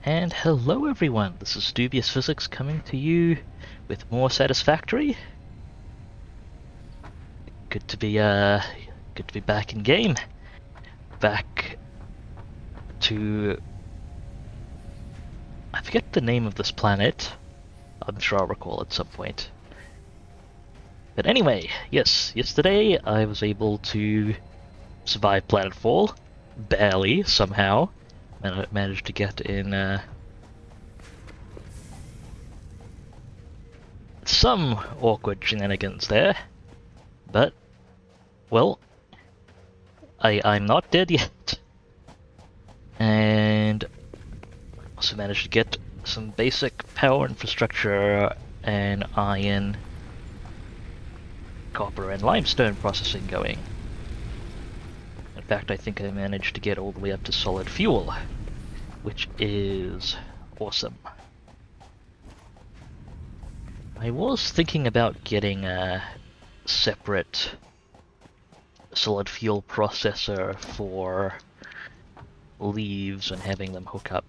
And hello everyone, this is Dubious Physics coming to you with more Satisfactory. Good to be back in game. Back to... I forget the name of this planet. I'm sure I'll recall at some point. But anyway, yes, yesterday I was able to survive planetfall. Barely, somehow. And I managed to get in some awkward shenanigans there. But, well, I'm not dead yet. And also managed to get some basic power infrastructure and iron, copper, and limestone processing going. In fact, I think I managed to get all the way up to solid fuel, which is awesome. I was thinking about getting a separate solid fuel processor for leaves and having them hook up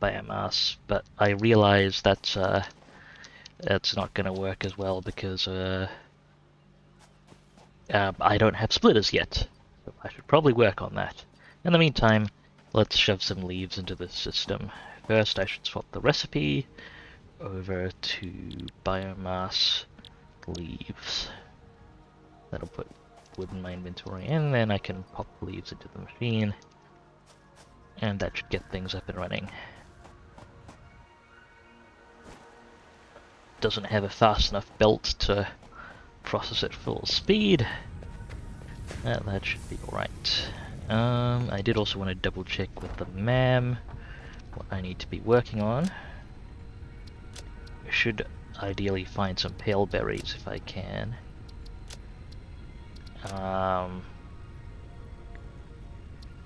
biomass, but I realize that's not going to work as well because I don't have splitters yet. So I should probably work on that. In the meantime, let's shove some leaves into the system. First, I should swap the recipe over to biomass leaves. That'll put wood in my inventory, and then I can pop leaves into the machine. And that should get things up and running. Doesn't have a fast enough belt to process at full speed. That should be alright. I did also want to double check with the MAM what I need to be working on. I should ideally find some pale berries if I can.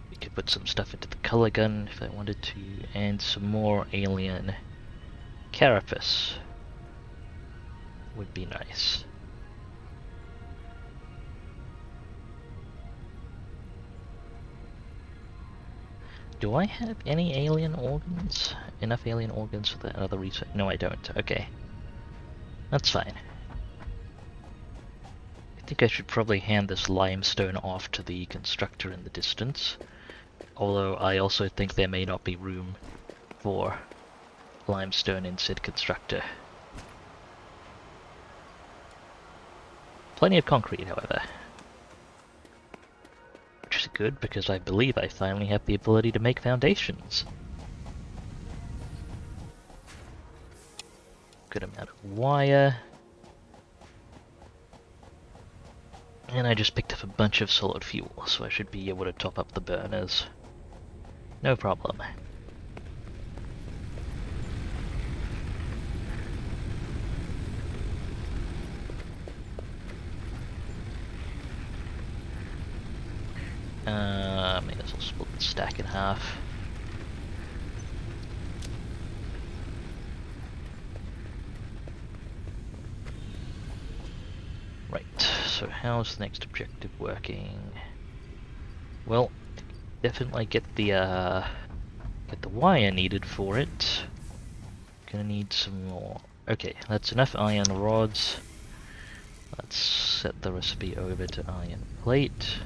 We could put some stuff into the color gun if I wanted to, and some more alien carapace would be nice. Do I have any alien organs? Enough alien organs for that other research? No, I don't. Okay. That's fine. I think I should probably hand this limestone off to the constructor in the distance. Although I also think there may not be room for limestone in said constructor. Plenty of concrete, however. Which is good, because I believe I finally have the ability to make foundations. Good amount of wire. And I just picked up a bunch of solid fuel, so I should be able to top up the burners. No problem. May as well split the stack in half. Right, so how's the next objective working? Well, definitely get the wire needed for it. Gonna need some more. Okay, that's enough iron rods. Let's set the recipe over to iron plate.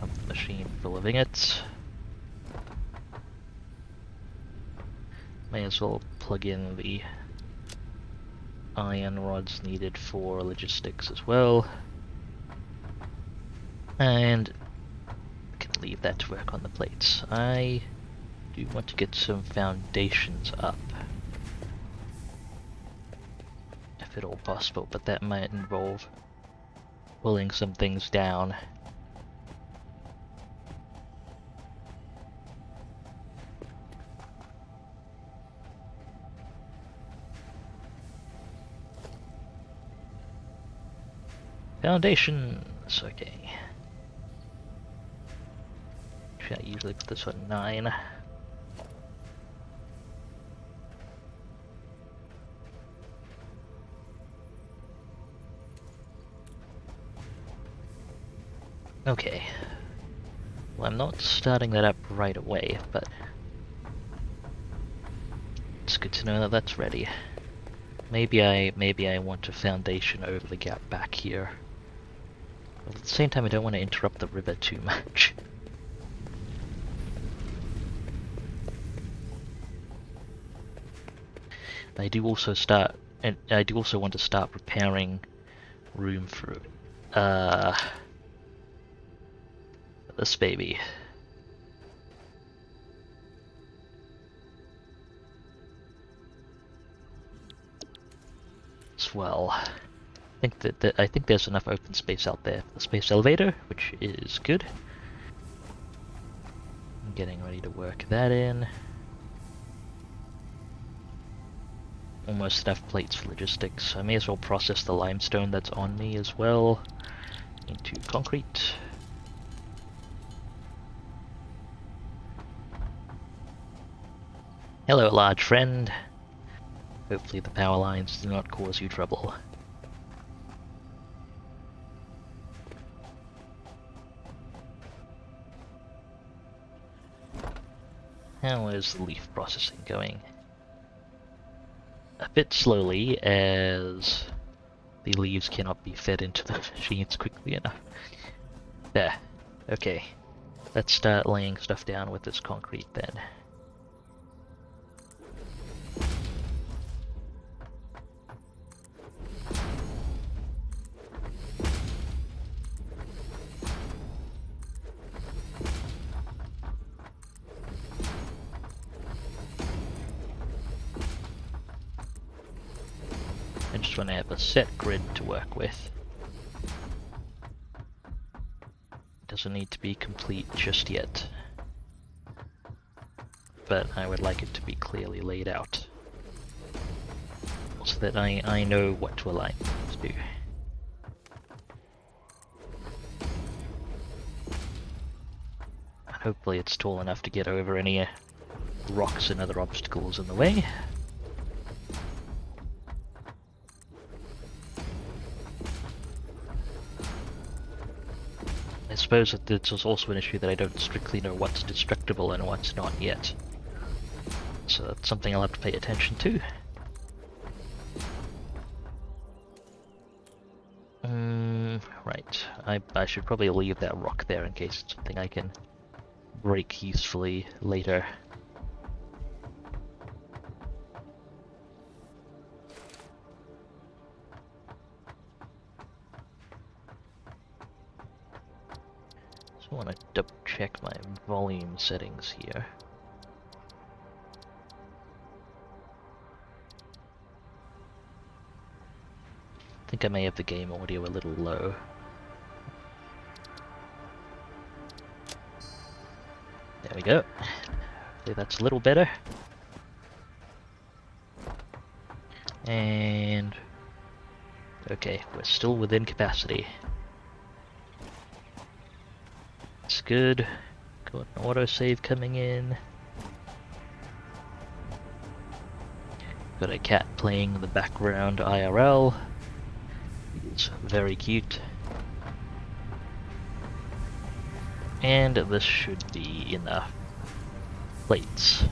Pump the machine full of ingots. May as well plug in the iron rods needed for logistics as well. And I can leave that to work on the plates. I do want to get some foundations up, if at all possible, but that might involve pulling some things down. Foundations, okay. I usually put this on 9. Okay. Well, I'm not starting that up right away, but it's good to know that that's ready. Maybe I want a foundation over the gap back here. But at the same time, I don't want to interrupt the river too much. I do also want to start preparing room for this baby. As well. I think there's enough open space out there for the space elevator, which is good. I'm getting ready to work that in. Almost enough plates for logistics. I may as well process the limestone that's on me as well into concrete. Hello, large friend. Hopefully the power lines do not cause you trouble. How is the leaf processing going? A bit slowly, as the leaves cannot be fed into the machines quickly enough. There. Okay. Let's start laying stuff down with this concrete then. I just want to have a set grid to work with. Doesn't need to be complete just yet, but I would like it to be clearly laid out so that I know what to align things to. Hopefully it's tall enough to get over any rocks and other obstacles in the way. I suppose that it's also an issue that I don't strictly know what's destructible and what's not yet. So that's something I'll have to pay attention to. Right. I should probably leave that rock there in case it's something I can break usefully later. So I want to double check my volume settings here. I think I may have the game audio a little low. There we go. Hopefully that's a little better. And okay, we're still within capacity. It's good. Got an autosave coming in. Got a cat playing in the background IRL. It's very cute. And this should be enough plates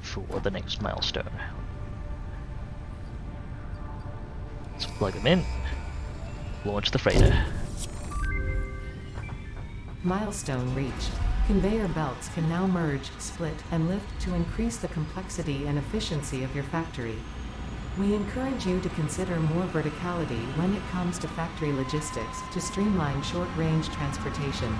for the next milestone. Let's plug them in. Launch the freighter. Milestone reached. Conveyor belts can now merge, split, and lift to increase the complexity and efficiency of your factory. We encourage you to consider more verticality when it comes to factory logistics to streamline short-range transportation.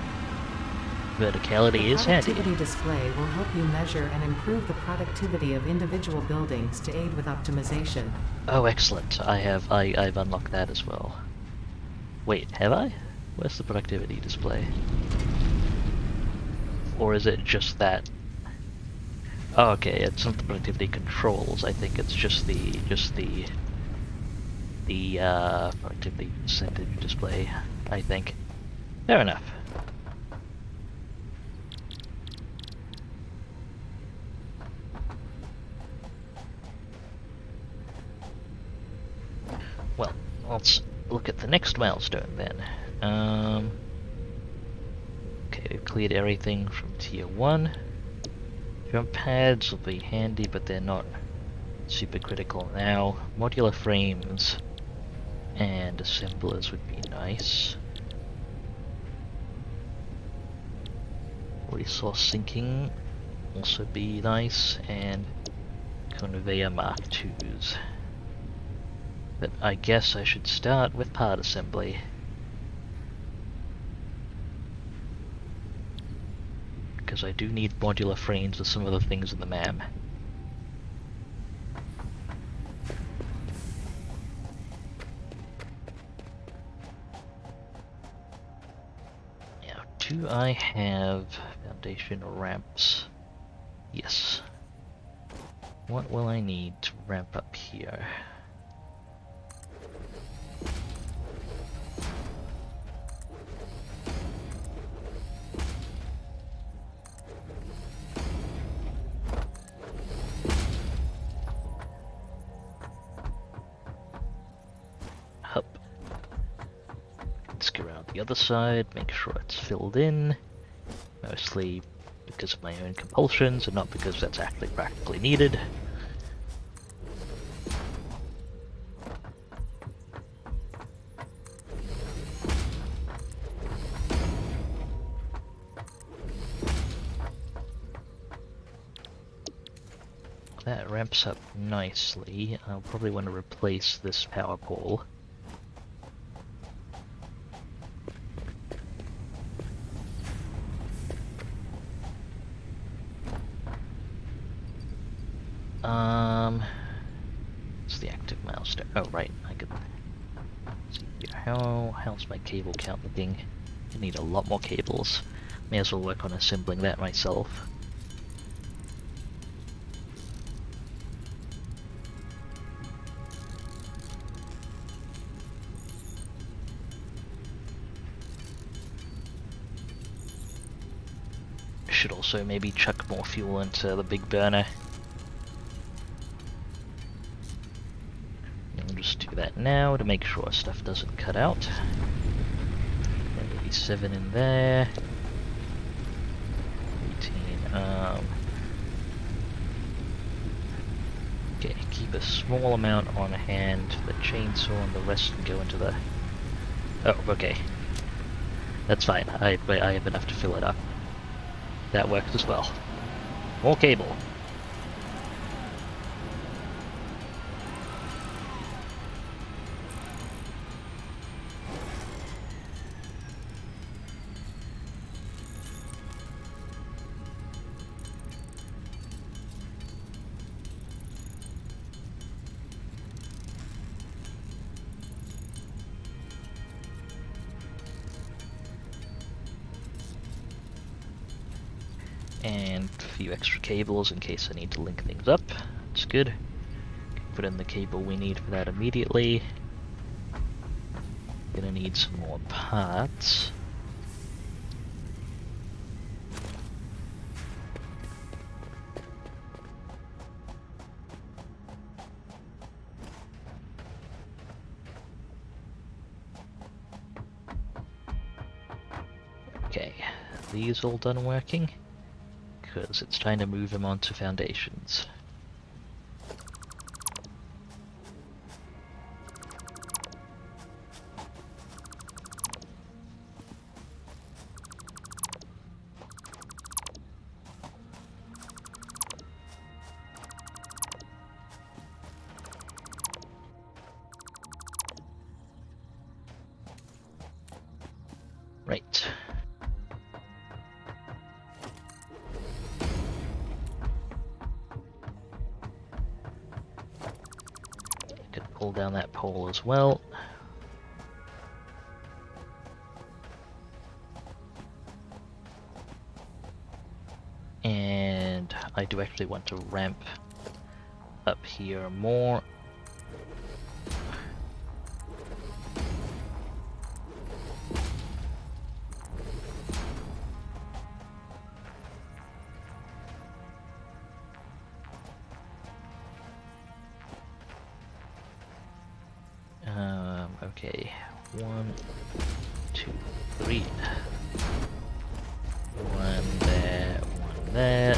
Verticality is handy. The productivity display will help you measure and improve the productivity of individual buildings to aid with optimization. Oh, excellent. I've unlocked that as well. Wait, have I? Where's the productivity display? Or is it just that? Oh, okay, it's not the productivity controls. I think it's just the productivity percentage display, I think. Fair enough. Well, let's look at the next milestone then. cleared everything from tier 1. Jump pads will be handy, but they're not super critical now. Modular frames and assemblers would be nice. Resource sinking also be nice, and conveyor Mark IIs. But I guess I should start with part assembly. Because I do need modular frames with some of the things in the MAM. Now, do I have foundation ramps? Yes. What will I need to ramp up here? Up. Let's go around the other side, make sure it's filled in. Mostly because of my own compulsions and not because that's actually practically needed. That ramps up nicely. I'll probably want to replace this power pole. It's the active milestone. Oh, right. I could see here. How's my cable count looking? I need a lot more cables. May as well work on assembling that myself. Should also maybe chuck more fuel into the big burner. I'll just do that now to make sure stuff doesn't cut out. Maybe 7 in there. 18. Okay, keep a small amount on hand for the chainsaw, and the rest can go into the. Oh, okay. That's fine. I have enough to fill it up. That works as well. More cable. And a few extra cables in case I need to link things up. That's good. Put in the cable we need for that immediately. Gonna need some more parts. Okay, are these all done working? Because it's time to move them onto foundations. Right. Pull down that pole as well. And I do actually want to ramp up here more. Okay, 1, 2, 3. there.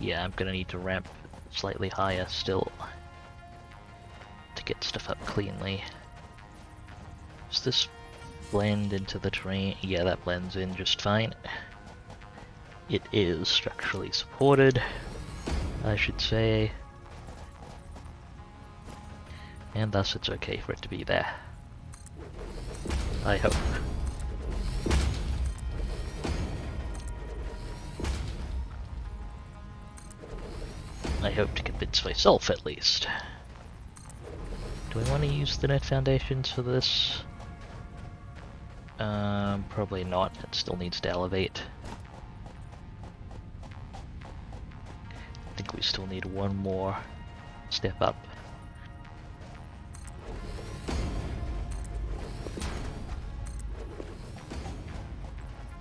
Yeah, I'm gonna need to ramp slightly higher still to get stuff up cleanly. Does this blend into the terrain? Yeah, that blends in just fine. It is structurally supported, I should say. And thus it's okay for it to be there. I hope. I hope to convince myself, at least. Do I want to use the net foundations for this? Probably not. It still needs to elevate. I think we still need one more step up.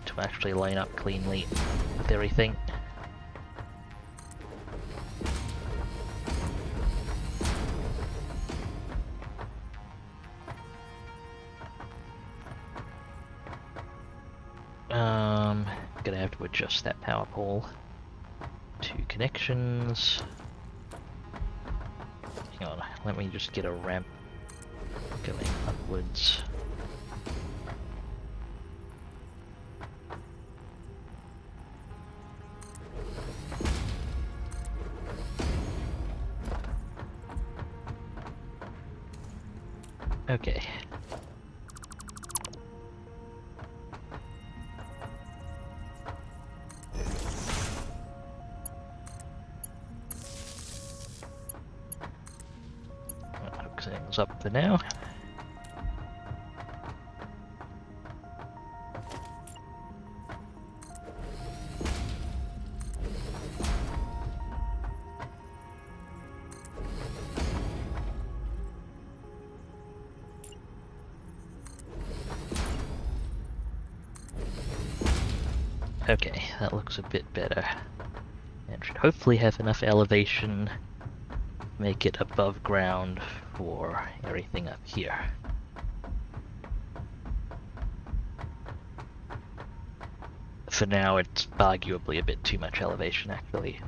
To actually line up cleanly with everything. Gonna have to adjust that power pole to connections. Hang on, let me just get a ramp going upwards. Okay. Hook things up for now. Okay, that looks a bit better. And should hopefully have enough elevation to make it above ground for everything up here. For now, it's arguably a bit too much elevation, actually.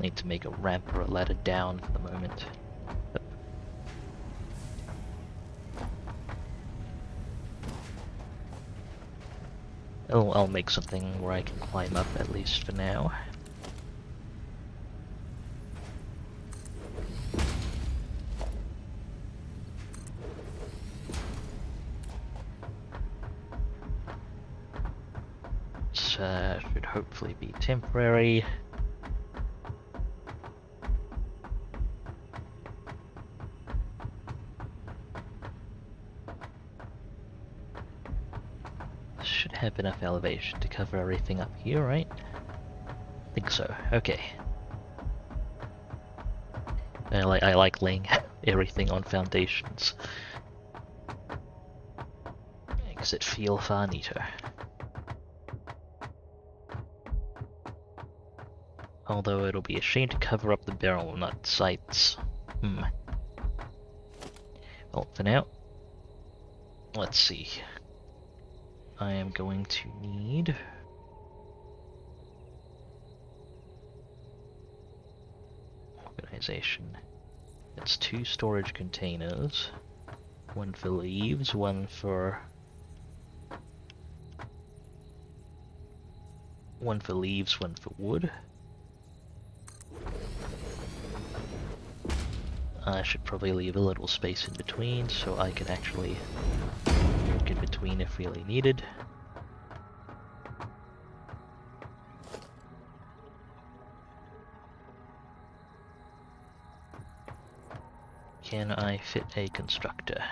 Need to make a ramp or a ladder down for the moment. I'll make something where I can climb up at least for now. Should hopefully be temporary. Should have enough elevation to cover everything up here, right? I think so. Okay. I like laying everything on foundations. Makes it feel far neater. Although it'll be a shame to cover up the barrel nut sights. Well, for now, let's see. I am going to need organization. It's 2 storage containers. One for leaves, one for leaves, one for wood. I should probably leave a little space in between so I can actually walk in between if really needed. Can I fit a constructor?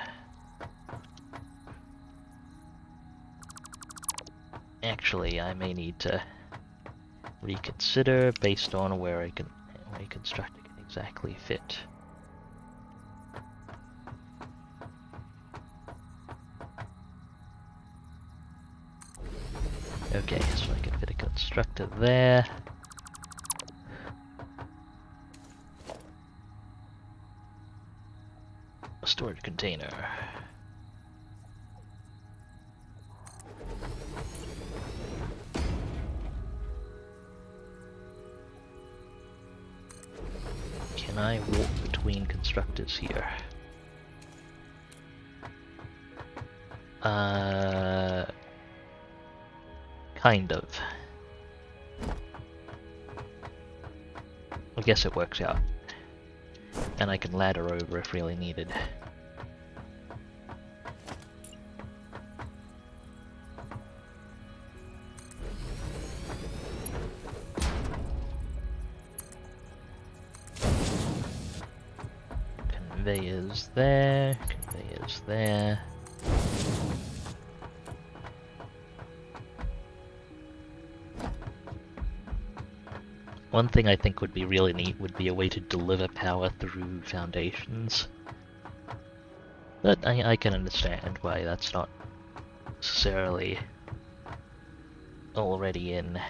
Actually, I may need to reconsider based on where a constructor can exactly fit. Okay, so I can fit a constructor there. storage container. Can I walk between constructors here? Kind of. I guess it works out. And I can ladder over if really needed. Conveyors there, conveyors there. One thing I think would be really neat would be a way to deliver power through foundations. But I can understand why that's not necessarily already in.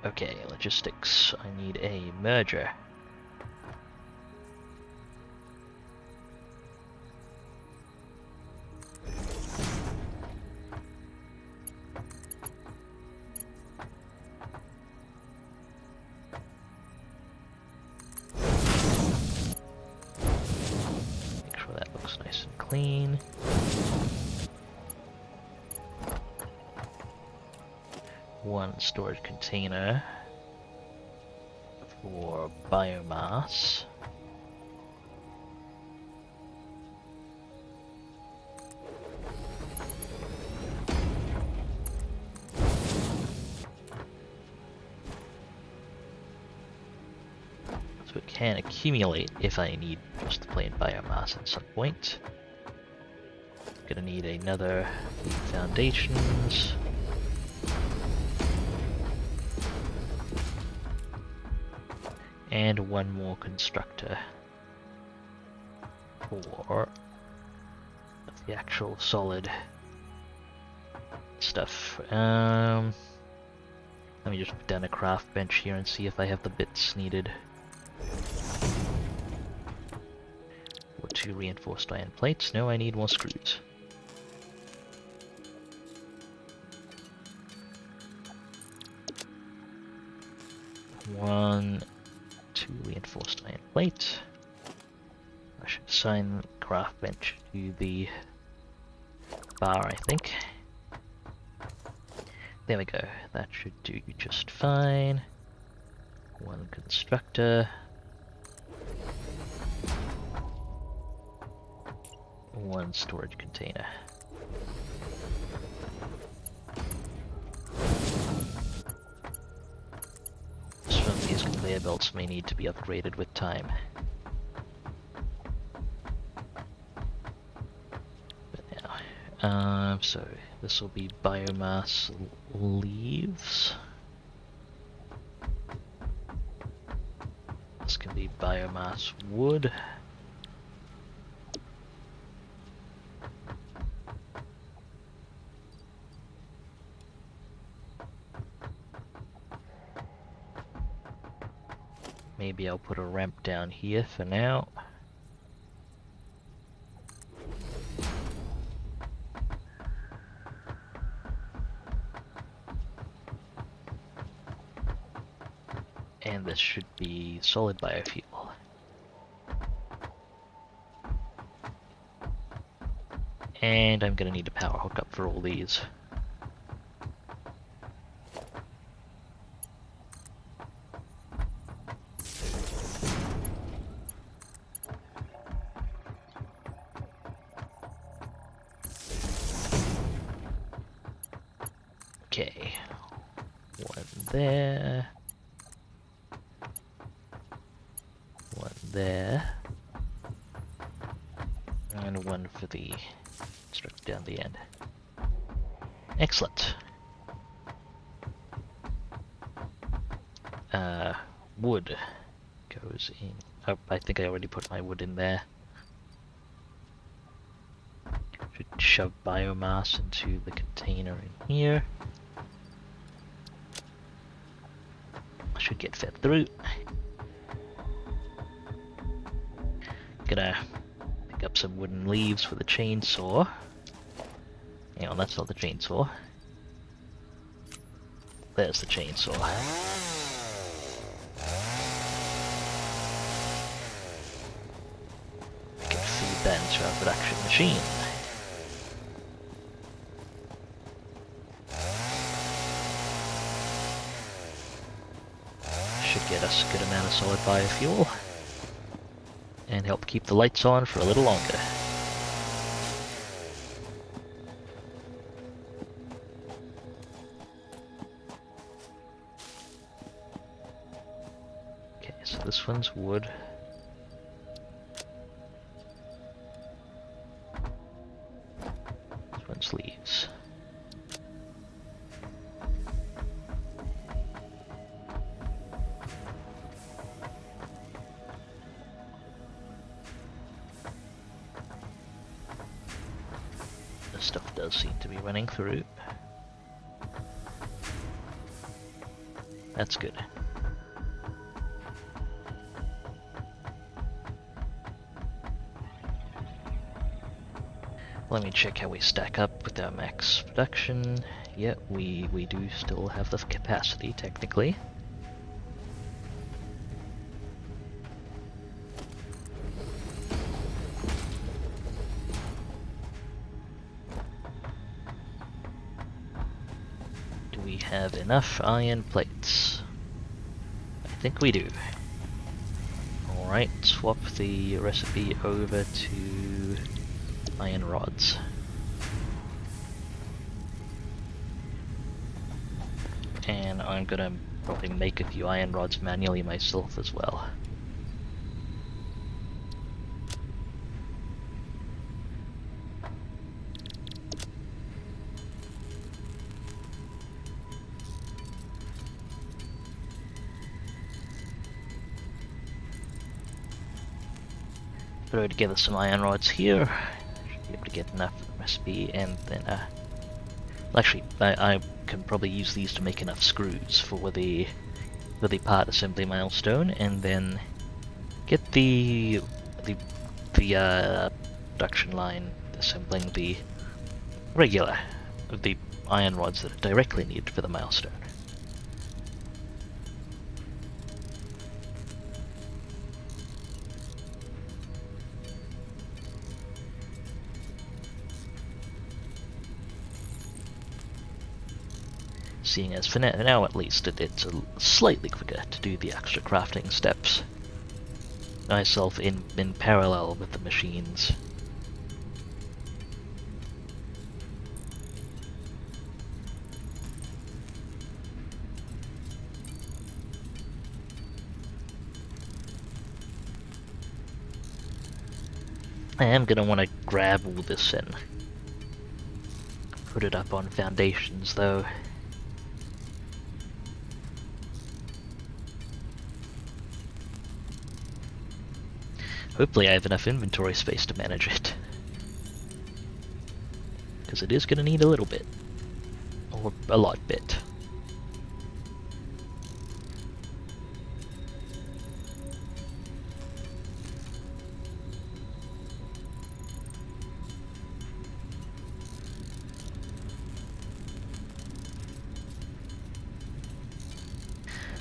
Okay, logistics. I need a merger. Make sure that looks nice and clean. One storage container for biomass. So it can accumulate if I need just plain biomass at some point. Gonna need another foundations. And one more constructor for the actual solid stuff. Let me just put down a craft bench here and see if I have the bits needed. Or 2 reinforced iron plates. No, I need more screws. One, 2 reinforced iron plate. I should assign the craft bench to the bar, I think. There we go. That should do just fine. One constructor. One storage container. Some of these conveyor belts may need to be upgraded with time. But now, so this will be biomass leaves. This can be biomass wood. Maybe I'll put a ramp down here for now. And this should be solid biofuel. And I'm gonna need a power hookup for all these. Okay, one there, one there, and one for the structure down the end. Excellent. Wood goes in. Oh, I think I already put my wood in there. Should shove biomass into the container in here. should get fed through. Gonna pick up some wooden leaves for the chainsaw. Hang on, that's not the chainsaw. There's the chainsaw. We can feed that into our production machine. Should get us a good amount of solid biofuel. And help keep the lights on for a little longer. Okay, so this one's wood. This one's leaves. Stuff does seem to be running through. That's good. Let me check how we stack up with our max production. Yeah, we do still have the capacity, technically. We have enough iron plates. I think we do. Alright, swap the recipe over to iron rods. And I'm gonna probably make a few iron rods manually myself as well. Throw together some iron rods here. Should be able to get enough recipe, and then well, actually, I can probably use these to make enough screws for the part assembly milestone, and then get the production line assembling the iron rods that are directly needed for the milestone. Seeing as for now at least it's slightly quicker to do the extra crafting steps myself in parallel with the machines. I am going to want to grab all this and put it up on foundations though. Hopefully I have enough inventory space to manage it. Because it is going to need a little bit. Or a lot bit.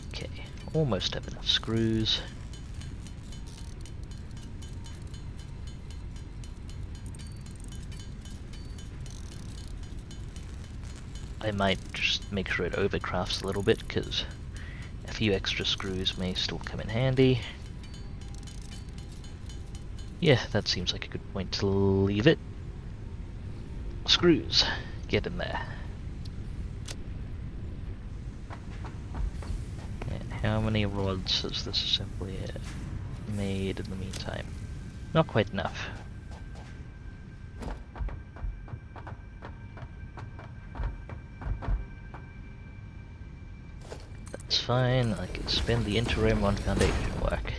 Okay, almost have enough screws. I might just make sure it overcrafts a little bit, because a few extra screws may still come in handy. Yeah, that seems like a good point to leave it. Screws, get in there. And how many rods has this assembly made in the meantime? Not quite enough. That's fine, I can spend the interim on foundation work.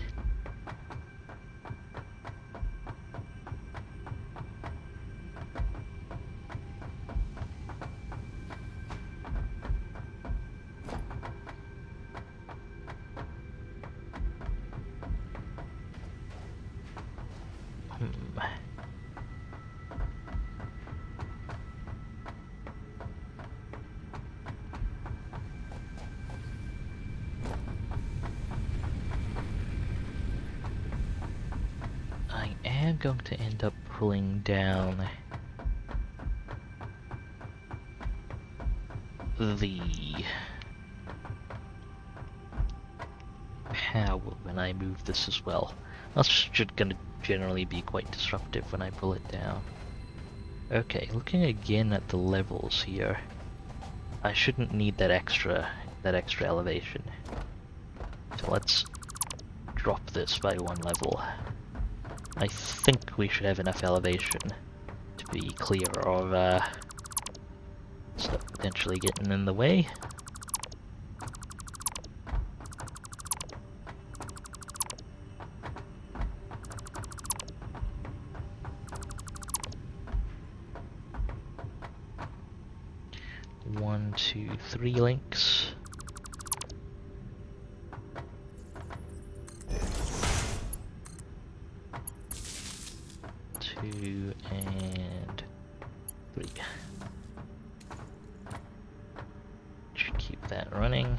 going to end up pulling down the power when I move this as well. That's just gonna generally be quite disruptive when I pull it down. Okay, looking again at the levels here, I shouldn't need that extra elevation. So let's drop this by one level. I think we should have enough elevation to be clear of stuff potentially getting in the way. One, two, three links. Two and three. Should keep that running.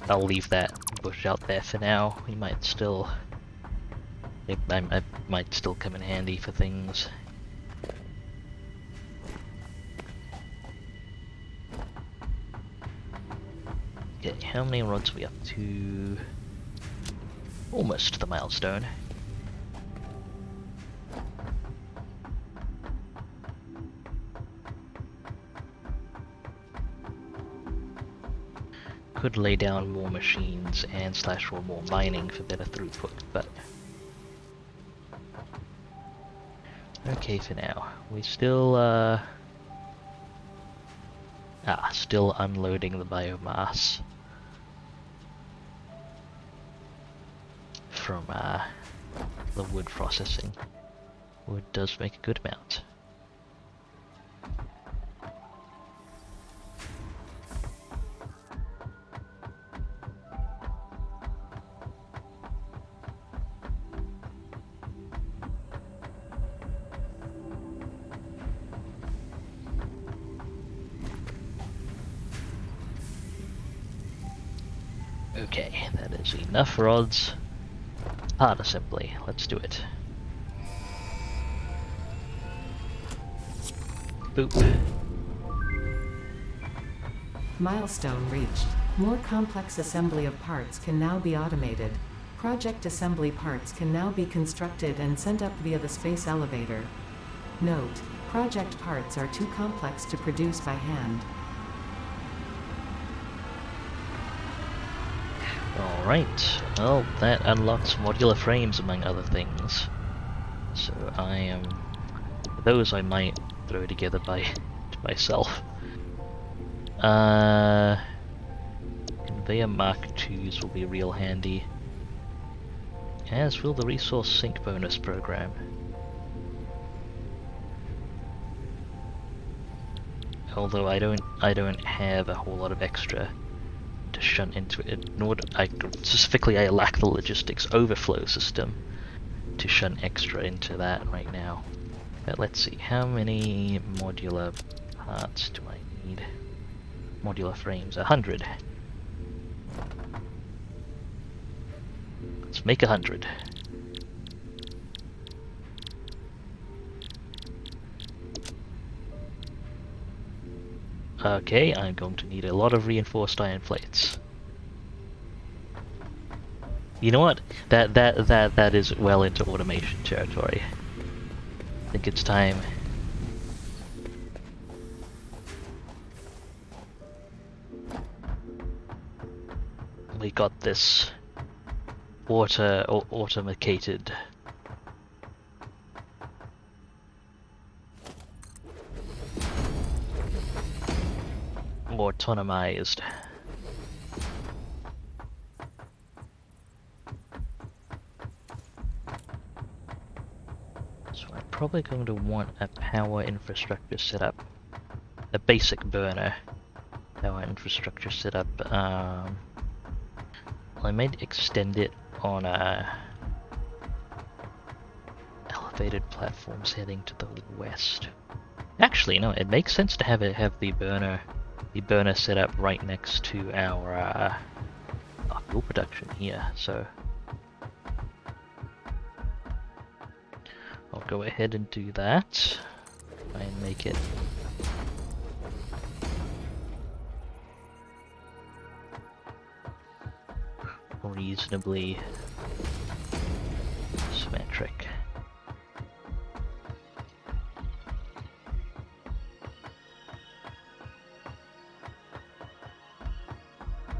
I'll leave that bush out there for now. We might still... I might still come in handy for things. Okay, how many rods are we up to? Almost the milestone. Could lay down more machines and slash for more mining for better throughput, but okay for now. We still still unloading the biomass from the wood processing. Wood does make a good amount. Okay, that is enough rods. Part assembly, let's do it. Boop. Milestone reached. More complex assembly of parts can now be automated. Project assembly parts can now be constructed and sent up via the space elevator. Note: project parts are too complex to produce by hand. Alright, well, that unlocks modular frames among other things. So those I might throw together by myself. Conveyor Mark IIs will be real handy. As will the resource sink bonus program. Although I don't have a whole lot of extra to shunt into it, nor specifically I lack the logistics overflow system to shunt extra into that right now. But let's see, how many modular parts do I need? Modular frames, 100. Let's make 100. Okay, I'm going to need a lot of reinforced iron plates. You know what? That is well into automation territory. I think it's time. We got this automated autonomized. So I'm probably going to want a power infrastructure set up, a basic burner power infrastructure set up I might extend it on elevated platforms heading to the west. Actually, no, it makes sense to have the burner set up right next to our fuel production here. So I'll go ahead and do that. Try and make it reasonably symmetric.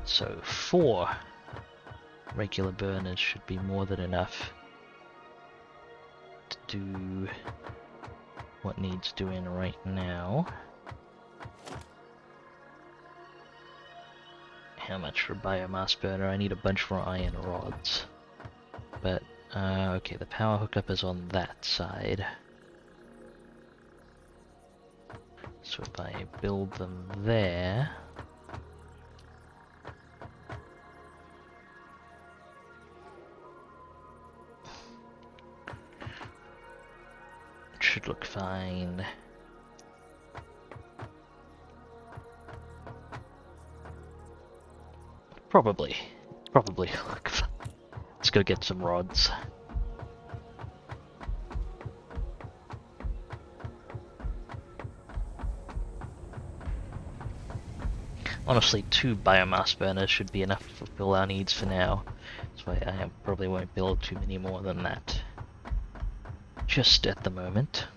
So 4 regular burners should be more than enough to do what needs doing right now. How much for a biomass burner? I need a bunch more iron rods. But, okay, the power hookup is on that side. So if I build them there... it should look fine. Probably look fine. Let's go get some rods. Honestly, 2 biomass burners should be enough to fulfill our needs for now. That's why I probably won't build too many more than that. Just at the moment.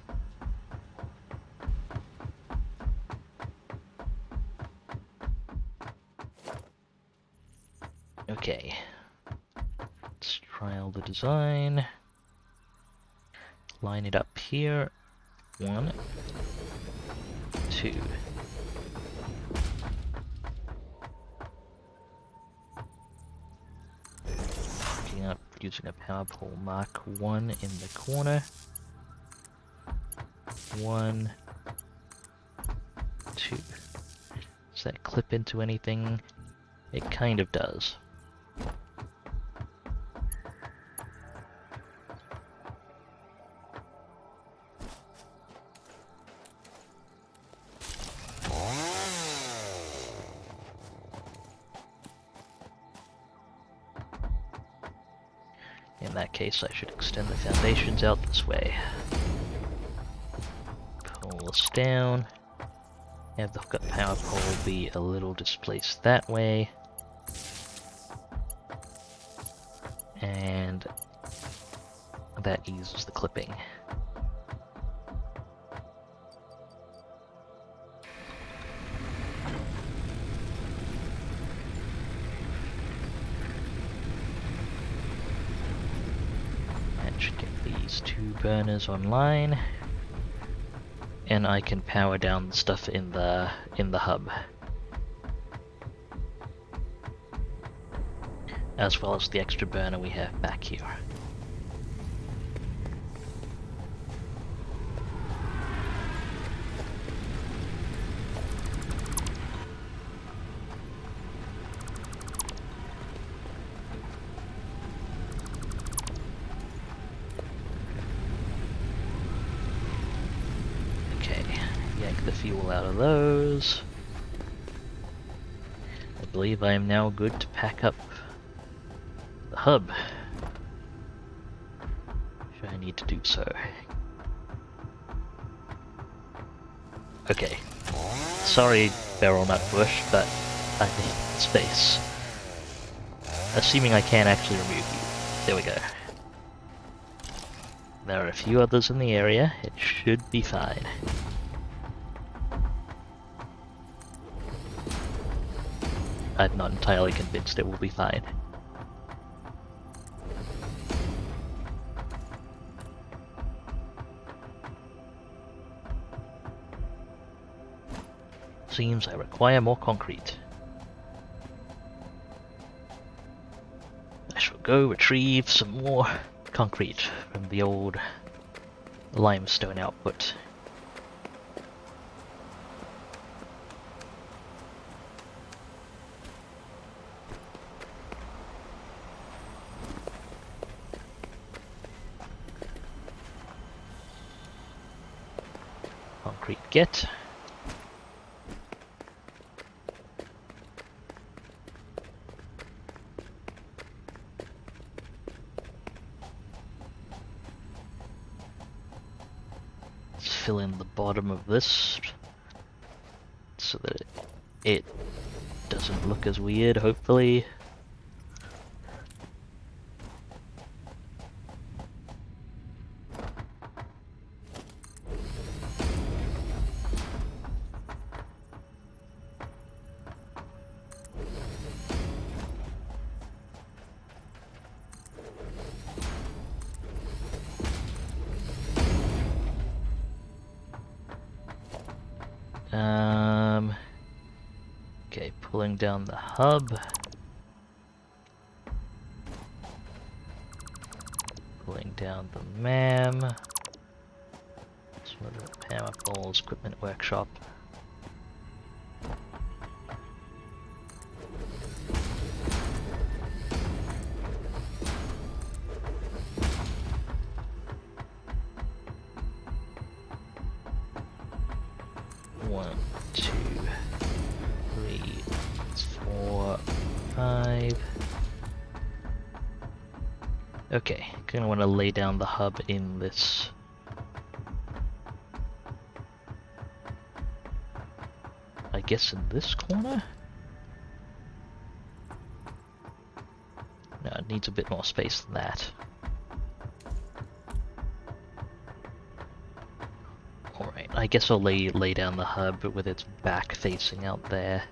Okay. Let's trial the design. Line it up here. 1, 2. Picking up using a power pole mark 1 in the corner. 1, 2. Does that clip into anything? It kind of does. In that case, I should extend the foundations out this way. Pull this down. Have the hookup power pole be a little displaced that way. And that eases the clipping. That should get these 2 burners online. And I can power down the stuff in the hub. As well as the extra burner we have back here. Okay, yank the fuel out of those. I believe I am now good to pack up the hub. Should I need to do so? Okay. Sorry, Barrel Nut Bush, but I need space. Assuming I can actually remove you. There we go. There are a few others in the area. It should be fine. I'm not entirely convinced it will be fine. Seems I require more concrete. I shall go retrieve some more concrete from the old limestone output. concrete get. Let's fill in the bottom of this so that it doesn't look as weird, hopefully. Okay, pulling down the hub. Pulling down the MAM. Some of the power balls, equipment workshop. One, two, three, 4, 5. Okay, gonna want to lay down the hub in this. I guess in this corner? No, it needs a bit more space than that. Alright, I guess I'll lay down the hub with its back facing out there.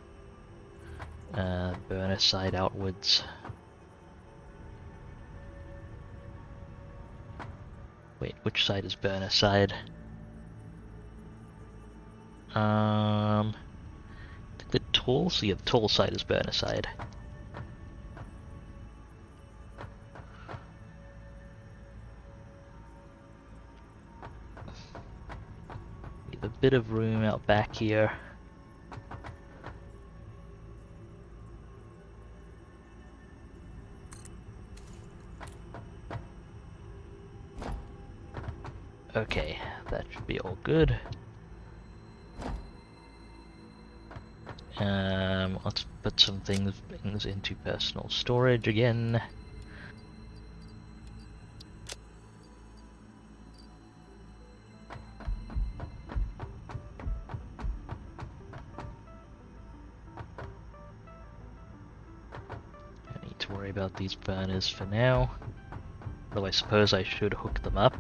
Burner side outwards. Wait, which side is burner side? I think the tall, so yeah, the tall side is burner side. Leave a bit of room out back here. Okay, that should be all good. Let's put some things into personal storage again. Don't need to worry about these burners for now, though I suppose I should hook them up.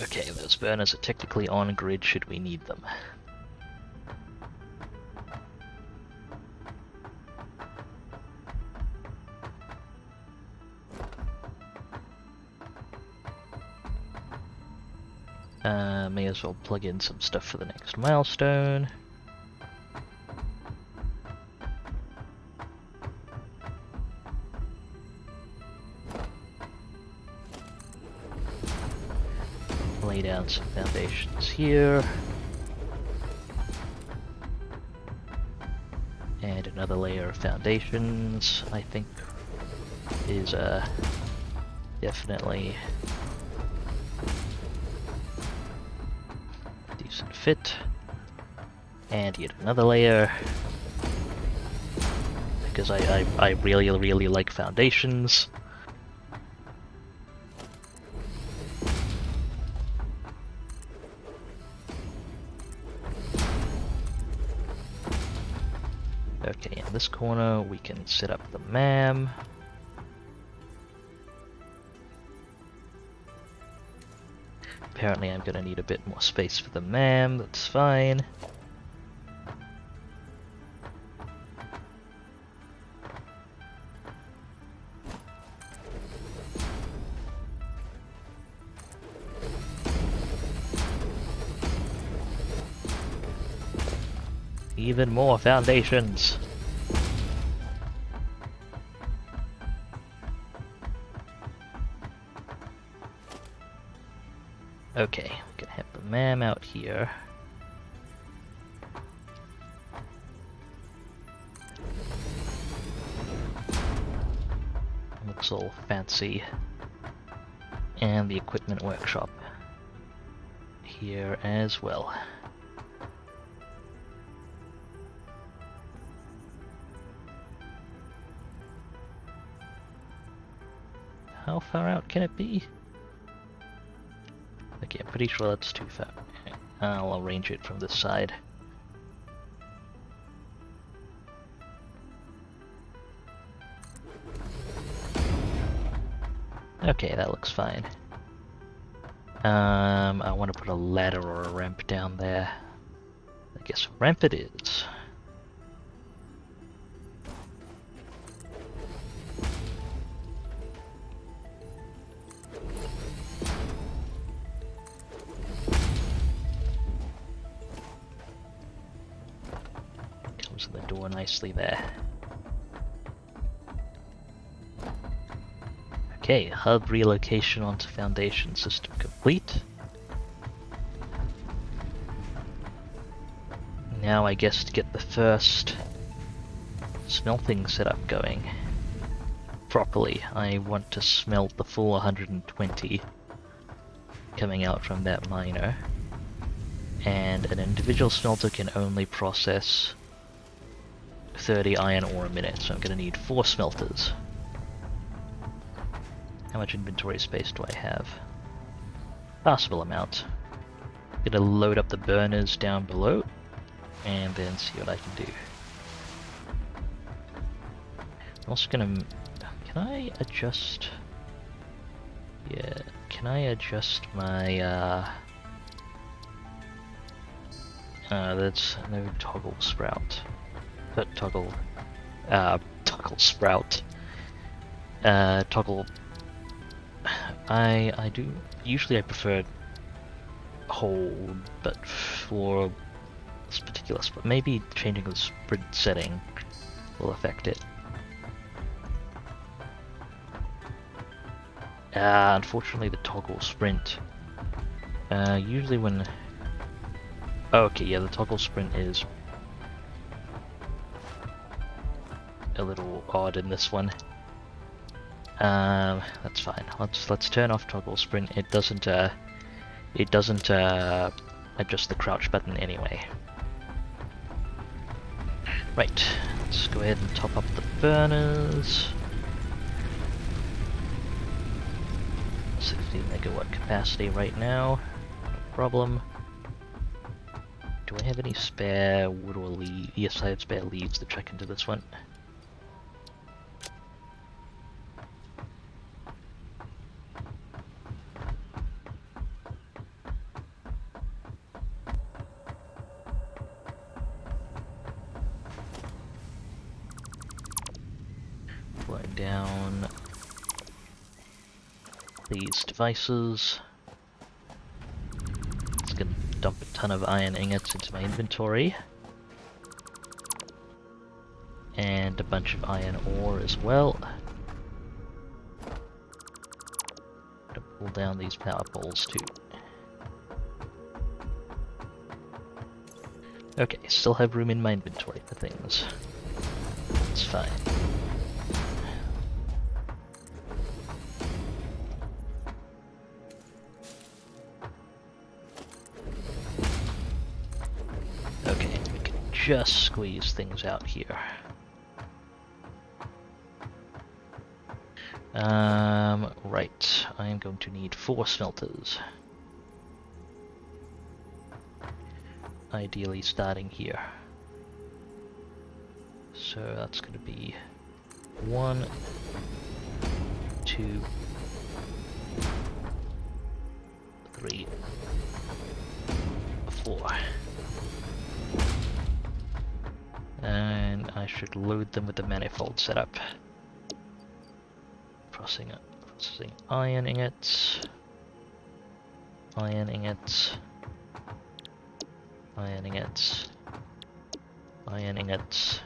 Okay, those burners are technically on grid should we need them. May as well plug in some stuff for the next milestone. Lay down some foundations here. And another layer of foundations, I think, is definitely a decent fit. And yet another layer, because I really like foundations. Okay, in this corner we can set up the MAM. Apparently I'm gonna need a bit more space for the MAM, that's fine. Even more foundations. Okay, we can have the MAM out here. looks all fancy. And the equipment workshop here as well. How far out can it be? Okay, I'm pretty sure that's too far. I'll arrange it from this side. Okay, that looks fine. I want to put a ladder or a ramp down there. I guess a ramp it is. Comes in the door nicely there. Okay, hub relocation onto foundation system complete. Now I guess to get the first smelting setup going properly, I want to smelt the full 120 coming out from that miner. And an individual smelter can only process 30 iron ore a minute, so I'm going to need 4 smelters. How much inventory space do I have? Passable amount. Gonna load up the burners down below, and then see what I can do. I'm also gonna... Can I adjust... Yeah, can I adjust my... that's no toggle sprout. But toggle... toggle sprout. Toggle... I do... Usually I prefer hold, but for this particular spot, maybe changing the sprint setting will affect it. Unfortunately the toggle sprint. Usually when... Oh, okay, yeah, the toggle sprint is a little odd in this one. That's fine. Let's turn off toggle sprint. It doesn't adjust the crouch button anyway. Right, let's go ahead and top up the burners. 60 megawatt capacity right now, no problem. Do I have any spare wood or leaves? Yes, I have spare leaves to chuck into this one. Pulling down these devices. It's gonna dump a ton of iron ingots into my inventory. And a bunch of iron ore as well. Gonna pull down these power poles too. Okay, still have room in my inventory for things. It's fine. Okay, we can just squeeze things out here. Right, I am going to need 4 smelters. Ideally starting here. So that's going to be 1, 2, 3, 4. And I should load them with the manifold setup. Processing iron ingots, iron ingots, iron ingots, iron ingots.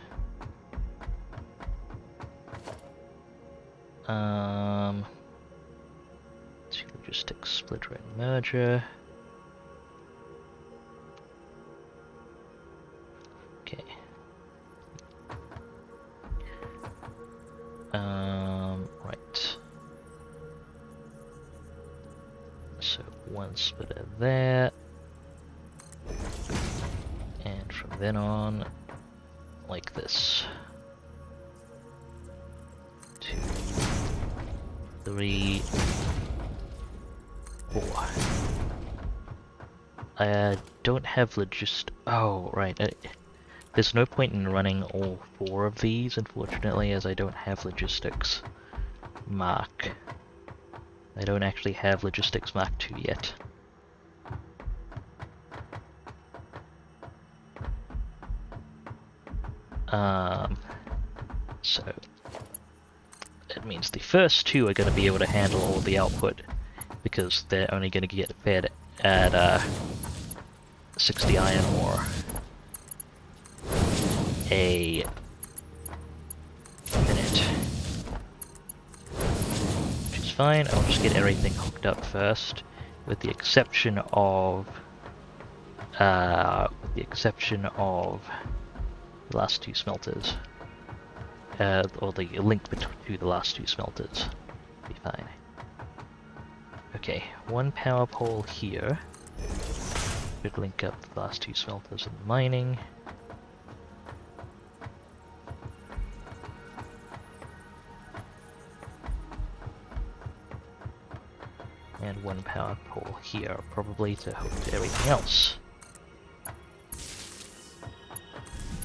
Logistics splitter and merger. Okay. Right. one splitter there. And from then on, like this. 2, 3, 4. I don't have oh, right. There's no point in running all 4 of these, unfortunately, as I don't have logistics mark. I don't actually have logistics mark 2 yet. So it means the first 2 are going to be able to handle all of the output, because they're only going to get fed at 60 iron ore a minute. Which is fine, I'll just get everything hooked up first, with the exception of the last 2 smelters. Or the link between the last 2 smelters. Be fine. Okay, 1 power pole here. Should link up the last 2 smelters and mining. And 1 power pole here, probably to hook to everything else.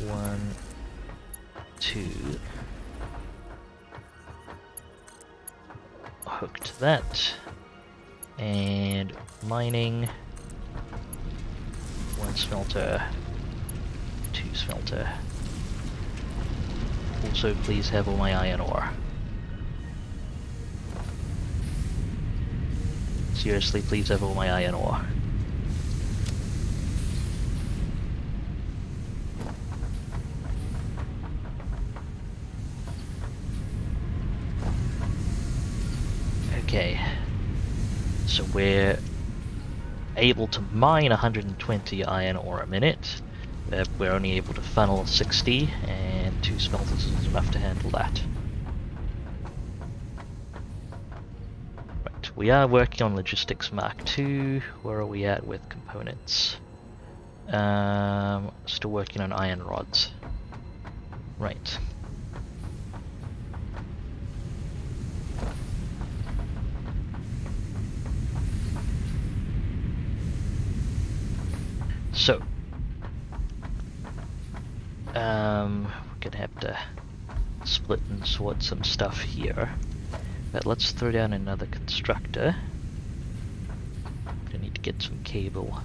1, 2. Hook to that. And mining. 1 smelter. 2 smelter. Also, please have all my iron ore. Seriously, please have all my iron ore. Okay, so we're able to mine 120 iron ore a minute. We're only able to funnel 60, and 2 smelters is enough to handle that. Right, we are working on logistics Mark II. Where are we at with components? Still working on iron rods. Right. So, we're gonna have to split and sort some stuff here, but let's throw down another constructor. Gonna need to get some cable.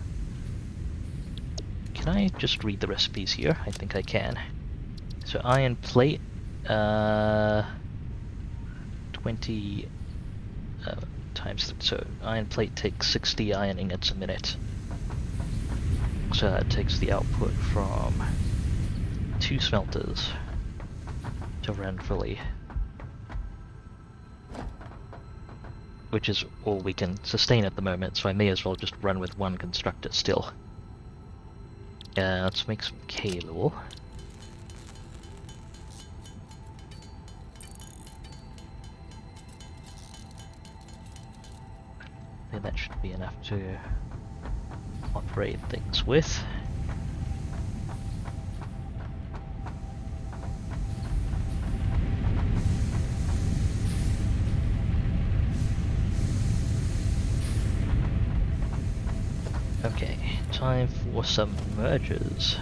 Can I just read the recipes here? I think I can. So iron plate, 20 times, so iron plate takes 60 iron ingots a minute. So that takes the output from 2 smelters to run fully. Which is all we can sustain at the moment, so I may as well just run with 1 constructor still. Let's make some cable. And that should be enough to operate things with. Okay, time for some mergers.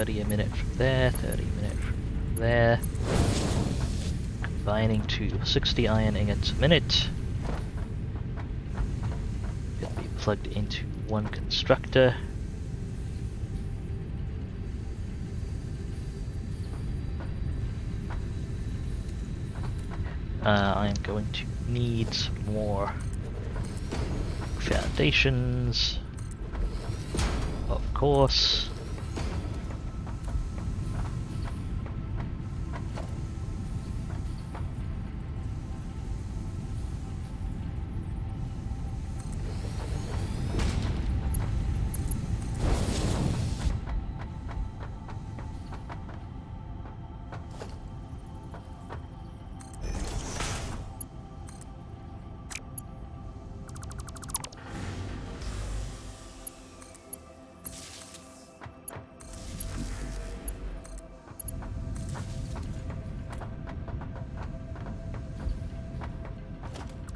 A minute from there, 30 minutes from there. Combining to 60 iron ingots a minute. It'll be plugged into 1 constructor. I'm going to need some more foundations. course.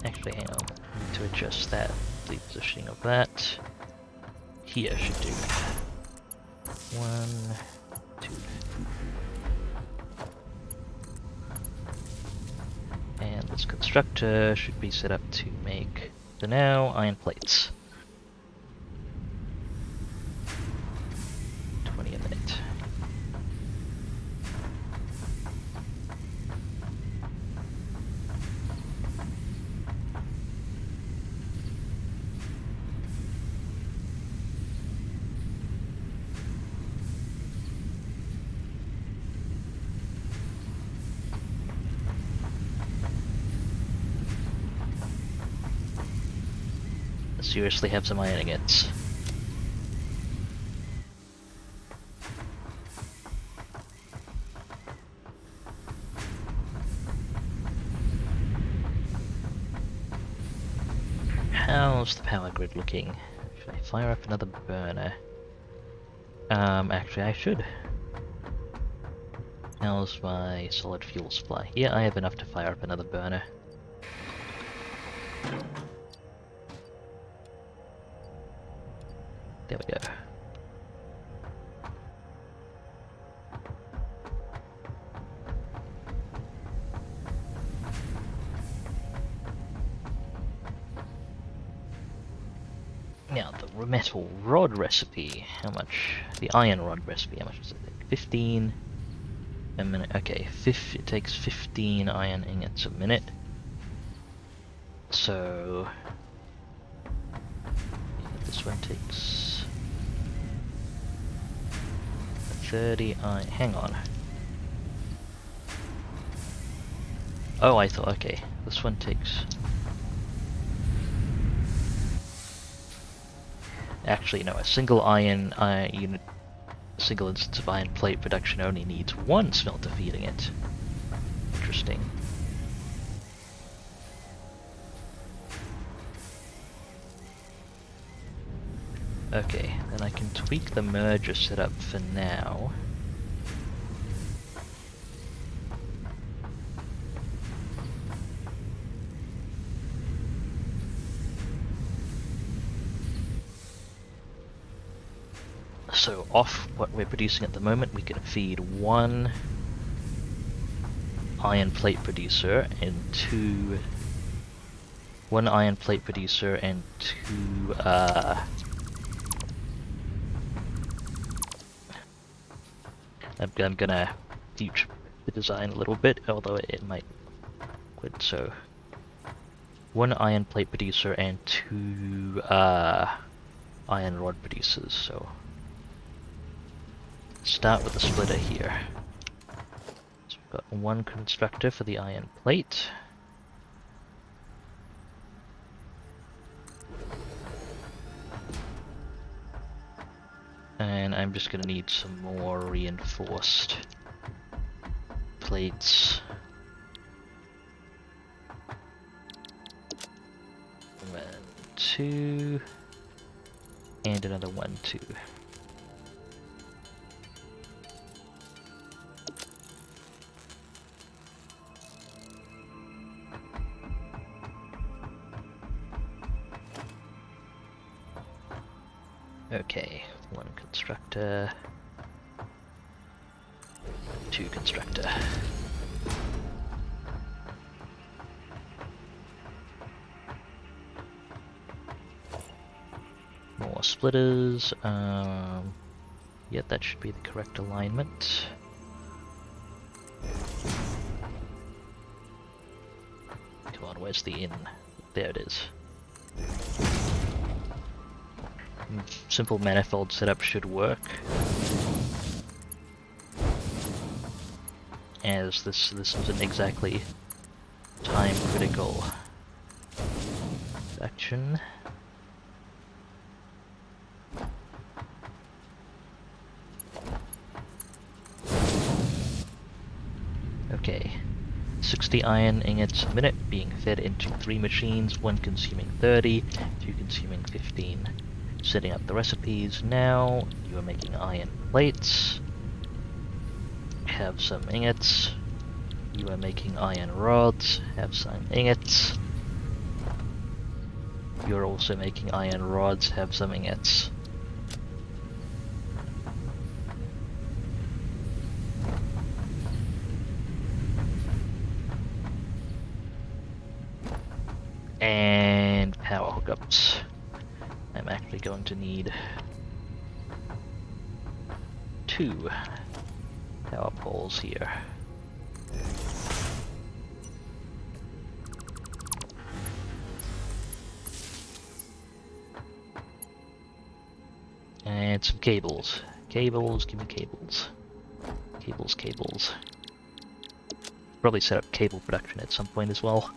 Actually, hang on. I need to adjust that. The positioning of that. Here should do. 1, 2. And this constructor should be set up to make, for now, iron plates. 20 a minute. Seriously have some iron ingots. How's the power grid looking? Should I fire up another burner? Actually I should. How's my solid fuel supply? Yeah, I have enough to fire up another burner. There we go. Now, the metal rod recipe, how much? The iron rod recipe, how much does it take? 15 a minute. Okay, it takes 15 iron ingots a minute. So, this one takes 30 iron. Hang on. Oh, I thought, okay, this one takes. Actually, no, a single iron unit, single instance of iron plate production only needs one smelter feeding it. Interesting. Okay, then I can tweak the merger setup for now. So off what we're producing at the moment, we can feed one iron plate producer and one iron plate producer and two I'm gonna future the design a little bit, although it might quit. So one iron plate producer and two iron rod producers. So start with the splitter here. So we've got one constructor for the iron plate. And I'm just gonna need some more reinforced plates. 1, 2, and another 1, 2. Okay, one constructor, two constructor. More splitters. Yeah, that should be the correct alignment. Come on, where's the in? There it is. simple manifold setup should work. As this isn't exactly time critical action. Okay, 60 iron ingots a minute being fed into 3 machines, one consuming 30, two consuming 15. Setting up the recipes now. You are making iron plates. Have some ingots. You are making iron rods. Have some ingots. You're also making iron rods. Have some ingots. And power hookups. I'm actually going to need 2 power poles here. And some cables. Cables, give me cables. Cables, cables. Probably set up cable production at some point as well.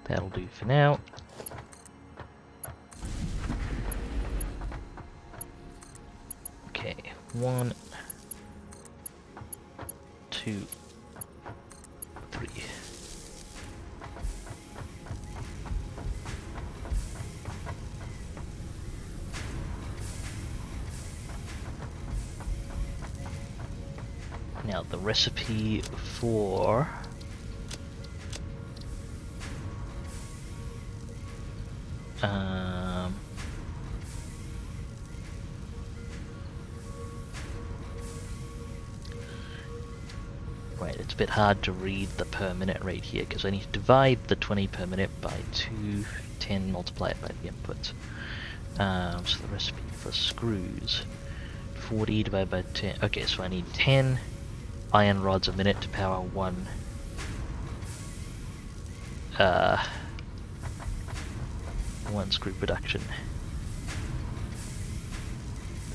That'll do for now. Okay, 1, 2, 3. Now the recipe for right, it's a bit hard to read the per minute rate here because I need to divide the 20 per minute by 210, multiply it by the input. So the recipe for screws, 40 divided by 10. Okay, so I need 10 iron rods a minute to power one screw production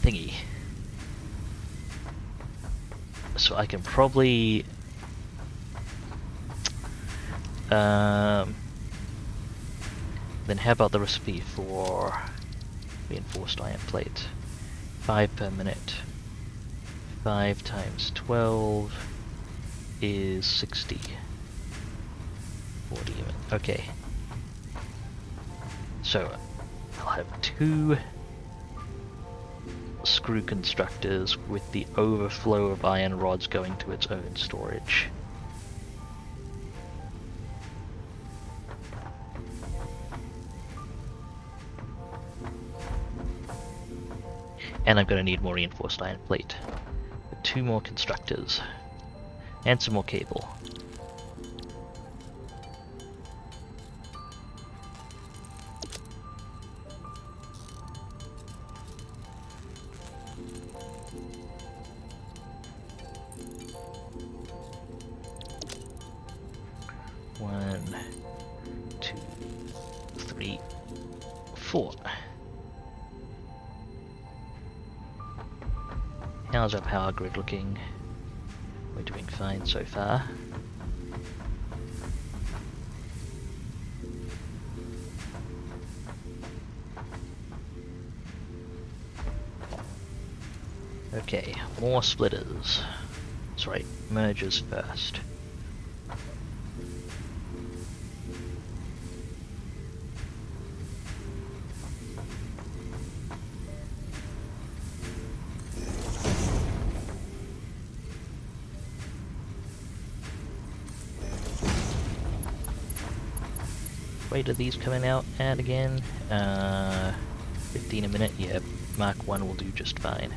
thingy. So I can probably then how about the recipe for reinforced iron plate? 5 per minute. 5 times 12 is 60. 40 even. Okay. So I'll have 2 screw constructors with the overflow of iron rods going to its own storage. And I'm going to need more reinforced iron plate. 2 more constructors. And some more cable. One, 2, 3, 4. How's our power grid looking? We're doing fine so far. Okay, more splitters. Sorry, mergers first. Rate of these coming out at again? 15 a minute, yeah, Mark 1 will do just fine.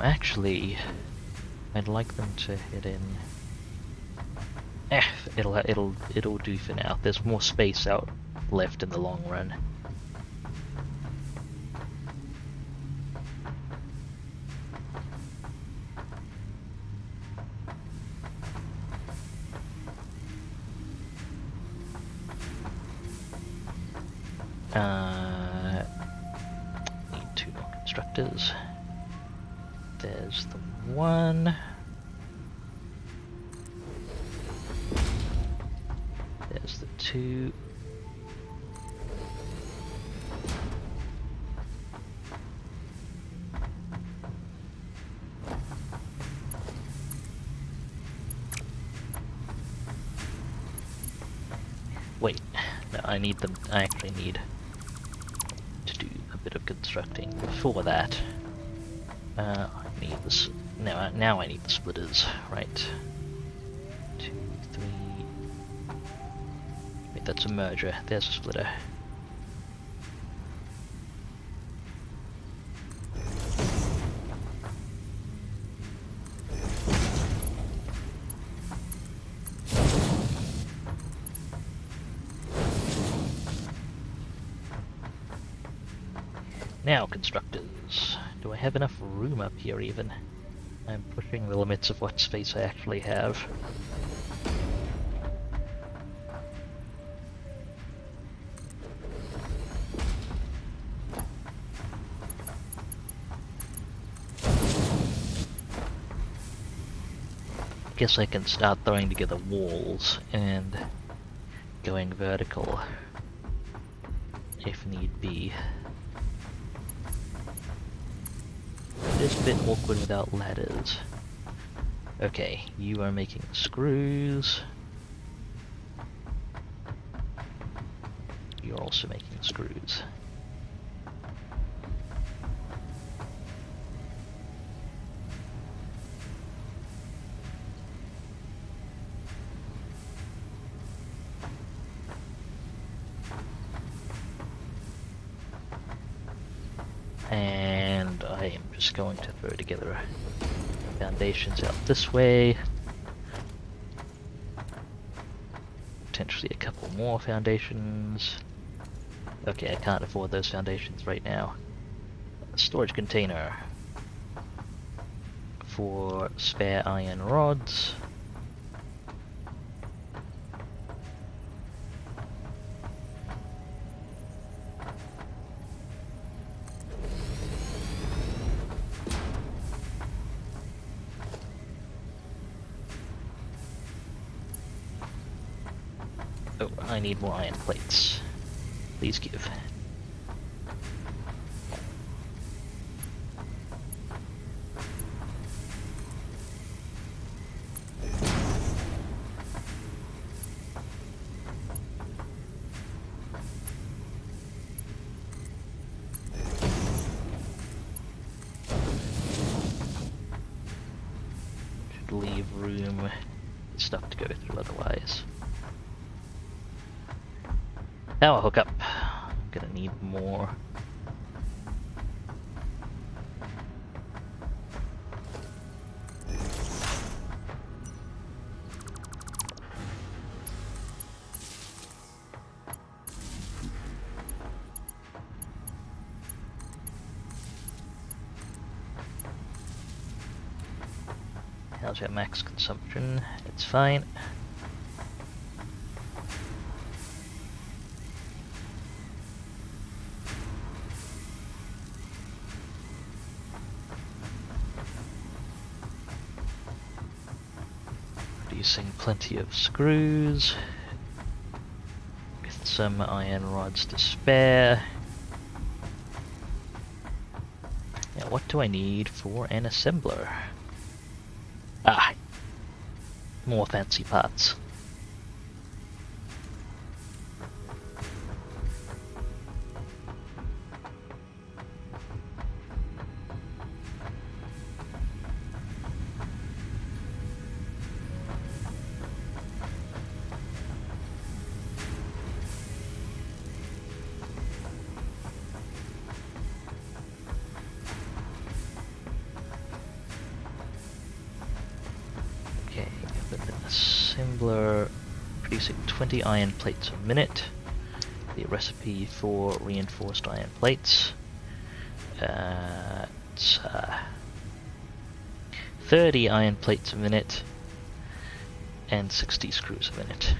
Actually, I'd like them to hit in It'll do for now. There's more space out left in the long run. Need 2 more constructors. There's the 1. There's the 2. Wait, no, I need them. I actually need to do a bit of constructing before that. I need this. Now I need the splitters, right? 2, 3. Wait, that's a merger. There's a splitter. Now, constructors. Do I have enough room up here even? I'm pushing the limits of what space I actually have. Guess I can start throwing together walls and going vertical if need be. It is a bit awkward without ladders. Okay, you are making screws. You're also making screws. And I am just going to throw together foundations out this way. Potentially a couple more foundations. Okay, I can't afford those foundations right now. A storage container for spare iron rods. Oh, I need more iron plates. Please give. Should leave room for stuff to go through otherwise. Power hookup. I'm gonna need more. How's your max consumption? It's fine. Producing plenty of screws with some iron rods to spare. Now, what do I need for an assembler? Ah, more fancy parts. assembler producing 20 iron plates a minute. The recipe for reinforced iron plates. It's 30 iron plates a minute and 60 screws a minute.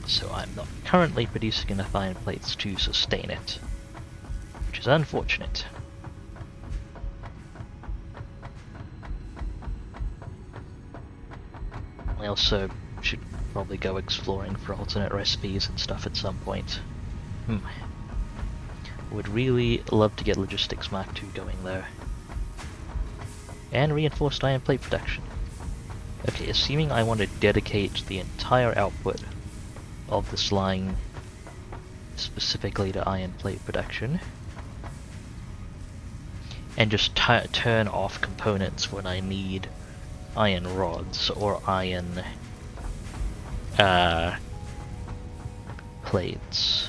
So I'm not currently producing enough iron plates to sustain it, which is unfortunate. I also should probably go exploring for alternate recipes and stuff at some point. Would really love to get Logistics Mark II going though. And reinforced iron plate production. Okay, assuming I want to dedicate the entire output of this line specifically to iron plate production, and just turn off components when I need iron rods or iron plates.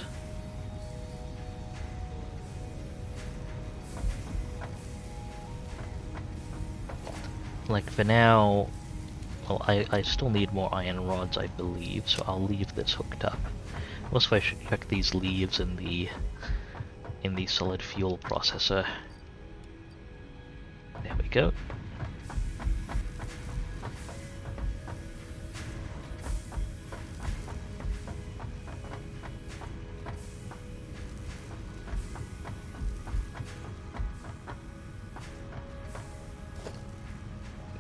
Like for now, well, I still need more iron rods, I believe, so I'll leave this hooked up. Also, I should check these leaves in the solid fuel processor. There we go.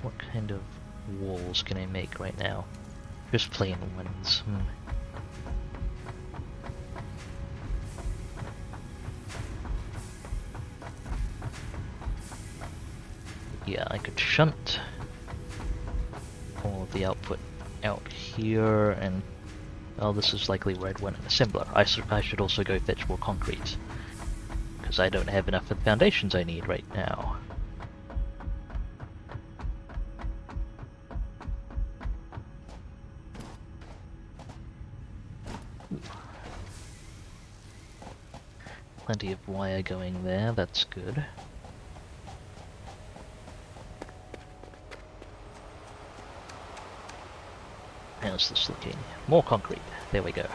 What kind of walls can I make right now? Just plain ones. Yeah, I could shunt all of the output out here, and oh, this is likely where I'd want an assembler. I should also go fetch more concrete, because I don't have enough of the foundations I need right now. Plenty of wire going there, that's good. How's this looking? More concrete. There we go.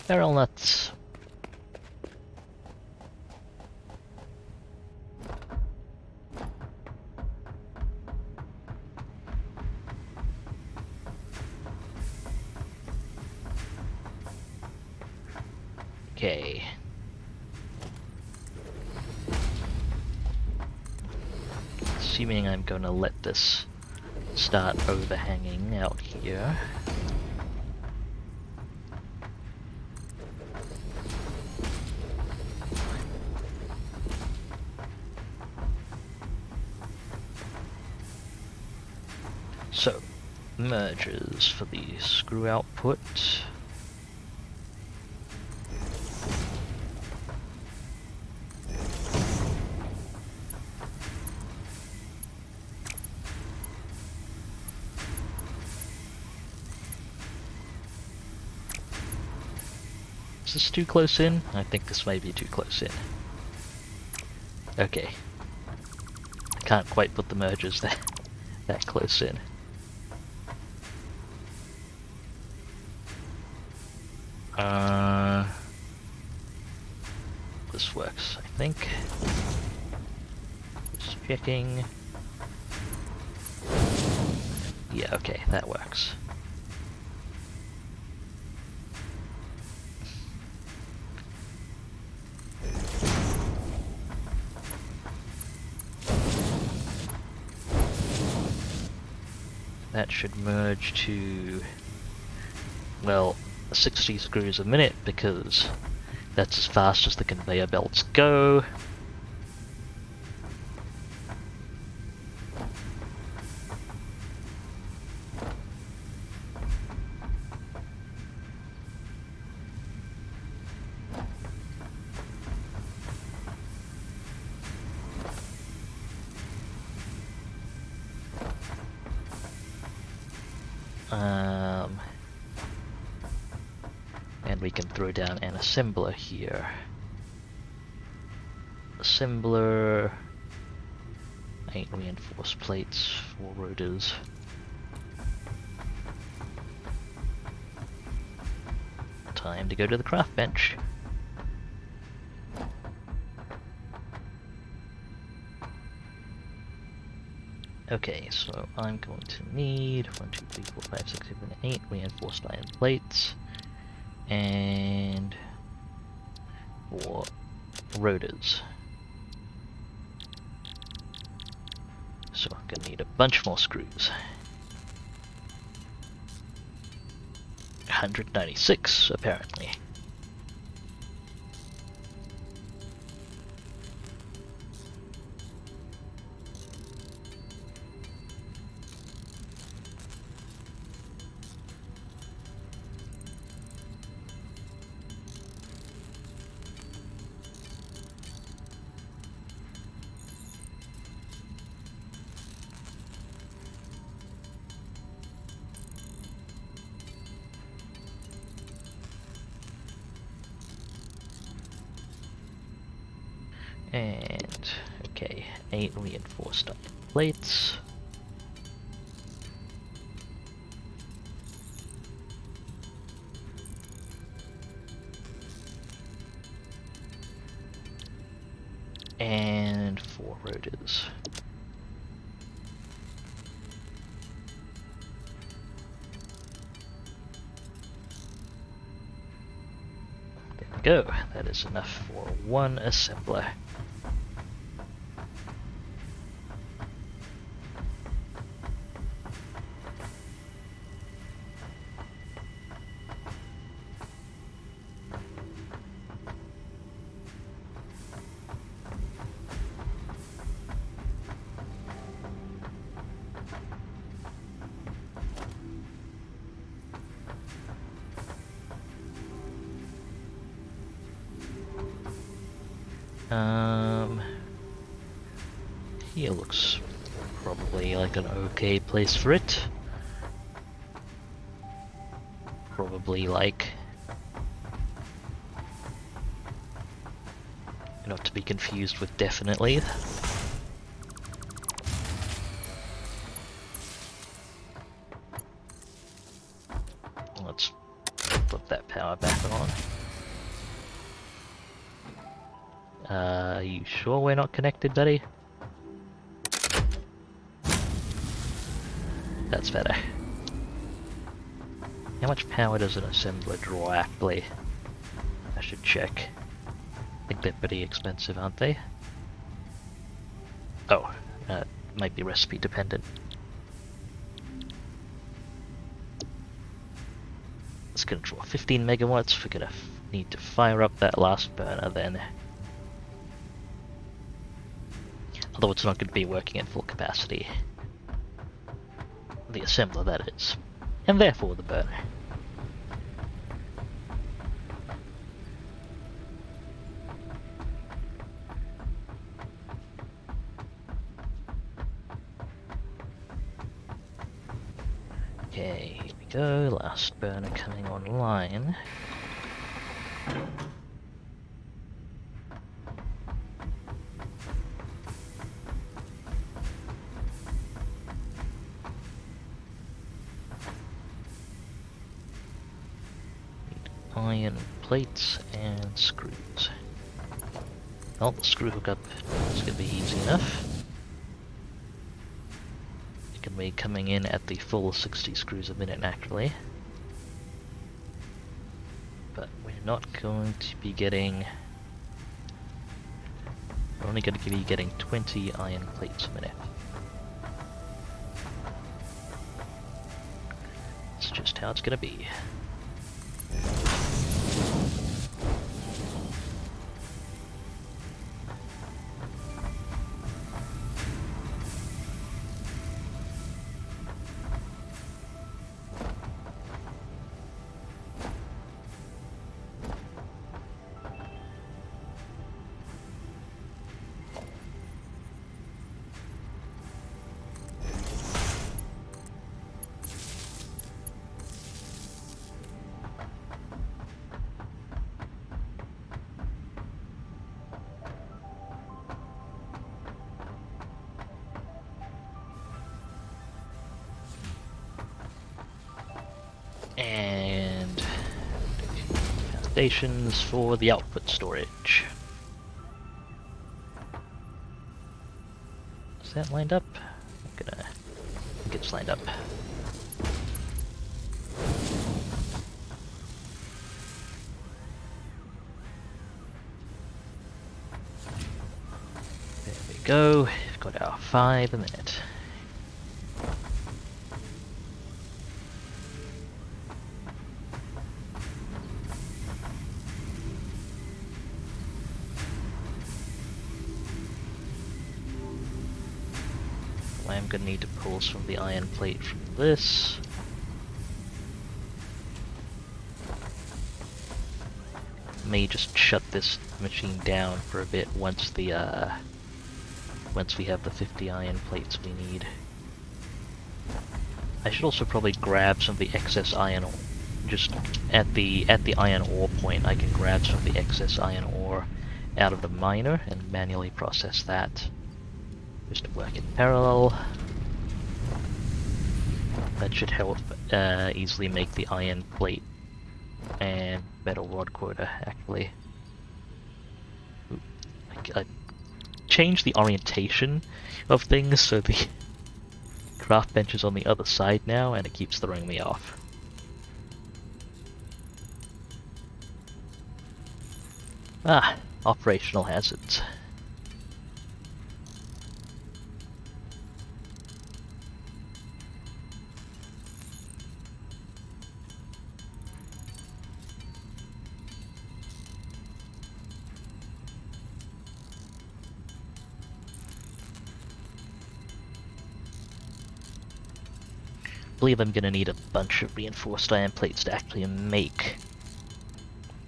Barrel nuts. Okay. Assuming I'm gonna let this start overhanging out here. So, mergers for the screw output. Is this too close in? I think this may be too close in. Okay. I can't quite put the mergers that close in. This works, I think. Just checking. Yeah, okay, that works. That should merge to, well, 60 screws a minute, because that's as fast as the conveyor belts go. And we can throw down an assembler here. Assembler, 8 reinforced plates, 4 rotors. Time to go to the craft bench. Okay, so I'm going to need 1, 2, 3, 4, 5, 6, 7, 8 reinforced iron plates and 4 rotors. So I'm gonna need a bunch more screws. 196 apparently. And, okay, 8 reinforced iron plates. And 4 rotors. There we go, that is enough for 1 assembler. Here looks probably like an okay place for it. Probably like... not to be confused with definitely. Let's put that power back on. Are you sure we're not connected, buddy? That's better. How much power does an assembler draw aptly? I should check. I think they're pretty expensive, aren't they? Oh, might be recipe dependent. It's gonna draw 15 megawatts. We're gonna need to fire up that last burner then. Although it's not going to be working at full capacity. The assembler, that is. And therefore the burner. Okay, here we go. Last burner coming online. Iron plates and screws. Well, the screw hookup is going to be easy enough. It can be coming in at the full 60 screws a minute naturally. But we're not going to be getting... we're only going to be getting 20 iron plates a minute. That's just how it's going to be. stations for the output storage. Is that lined up? I think it's lined up. There we go. We've got our 5 a minute. I'm going to need to pull some of the iron plate from this. May just shut this machine down for a bit once we have the 50 iron plates we need. I should also probably grab some of the excess iron ore. Just at the iron ore point, I can grab some of the excess iron ore out of the miner and manually process that. Just to work in parallel. That should help easily make the iron plate and metal rod quota, actually. Ooh, I changed the orientation of things so the craft bench is on the other side now, and it keeps throwing me off. Ah, operational hazards. I believe I'm gonna need a bunch of reinforced iron plates to actually make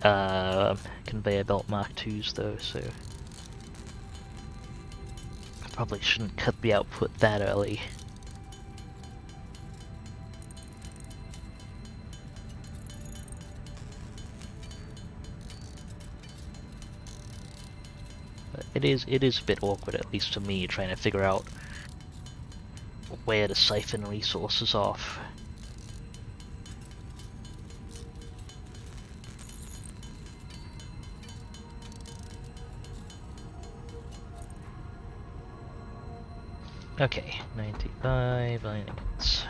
conveyor belt Mark IIs though, so I probably shouldn't cut the output that early. But it is a bit awkward, at least to me, trying to figure out where to siphon resources off. Okay, 95 Shenanigans.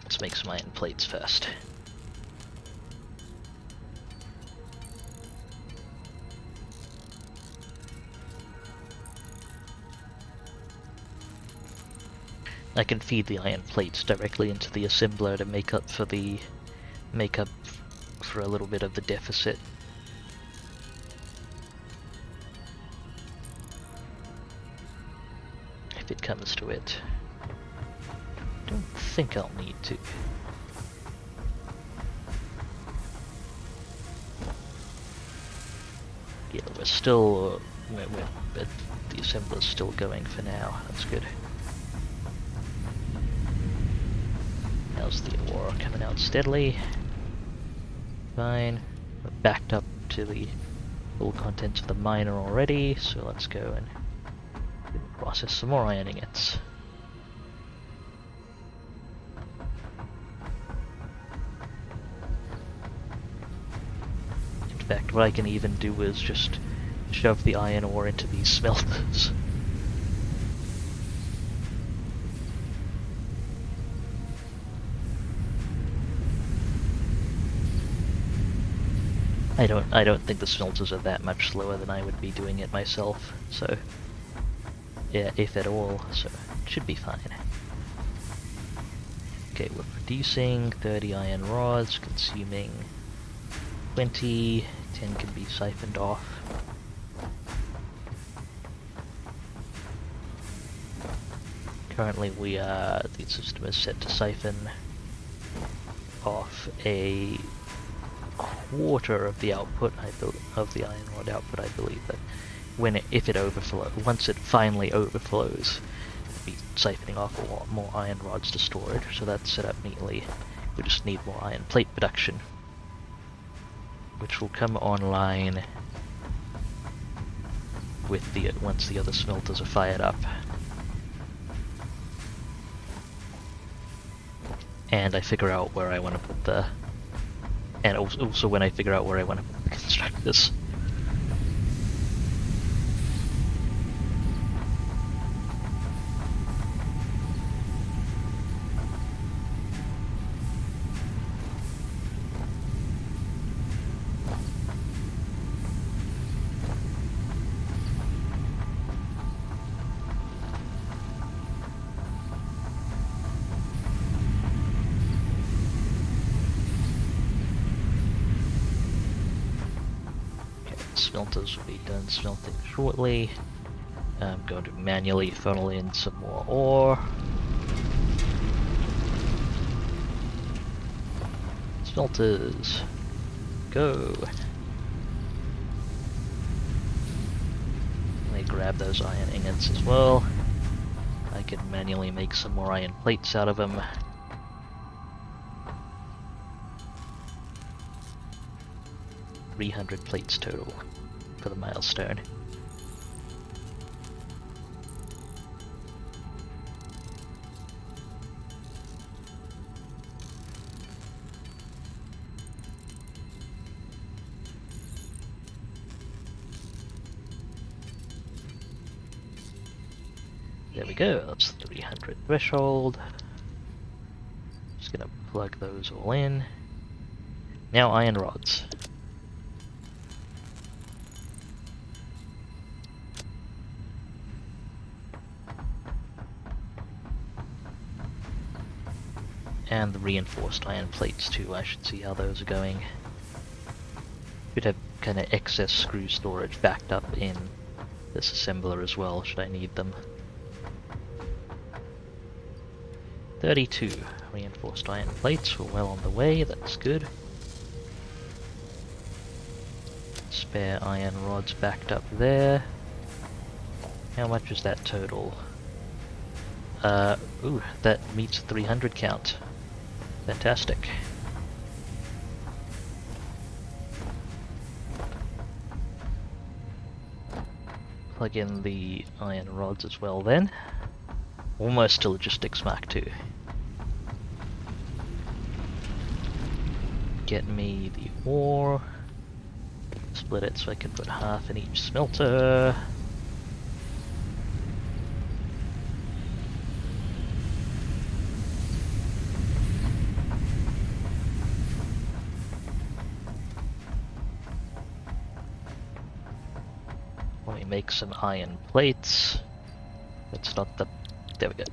Let's make some iron plates first. I can feed the iron plates directly into the assembler to make up for a little bit of the deficit. If it comes to it. Don't think I'll need to. Yeah, we're still but the assembler's still going for now. That's good. How's the ore coming out steadily? Fine. We're backed up to the full contents of the miner already, so let's go and process some more iron ingots. In fact, what I can even do is just shove the iron ore into these smelters. I don't think the smelters are that much slower than I would be doing it myself, so yeah, if at all, so it should be fine. Okay, we're producing 30 iron rods, consuming 20, 10 can be siphoned off. Currently the system is set to siphon off a quarter of the output, of the iron rod output, I believe, that if it overflows, once it finally overflows, it'll be siphoning off a lot more iron rods to storage, so that's set up neatly. We just need more iron plate production, which will come online with the once the other smelters are fired up. And I figure out where I want to put the... And also when I figure out where I want to put the constructors. Smelters will be done smelting shortly. I'm going to manually funnel in some more ore. Smelters, go! Let me grab those iron ingots as well. I can manually make some more iron plates out of them. $300 plates total for the milestone. There we go, that's 300 threshold. Just gonna plug those all in. Now iron rods. And the reinforced iron plates too, I should see how those are going. Should have kind of excess screw storage backed up in this assembler as well, should I need them. 32 reinforced iron plates, we're well on the way, that's good. Spare iron rods backed up there. How much is that total? Ooh, that meets 300 count. Fantastic. Plug in the iron rods as well then. Almost to logistics Mark 2. Get me the ore. Split it so I can put half in each smelter. Let me make some iron plates. That's not the... There we go.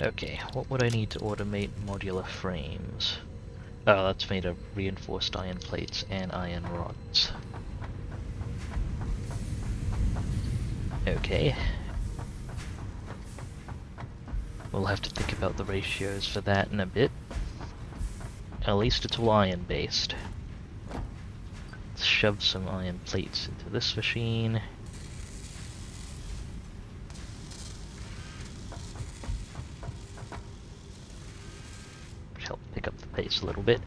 Okay, what would I need to automate modular frames? Oh, that's made of reinforced iron plates and iron rods. Okay. We'll have to think about the ratios for that in a bit. At least it's all iron based. Let's shove some iron plates into this machine. Help pick up the pace a little bit.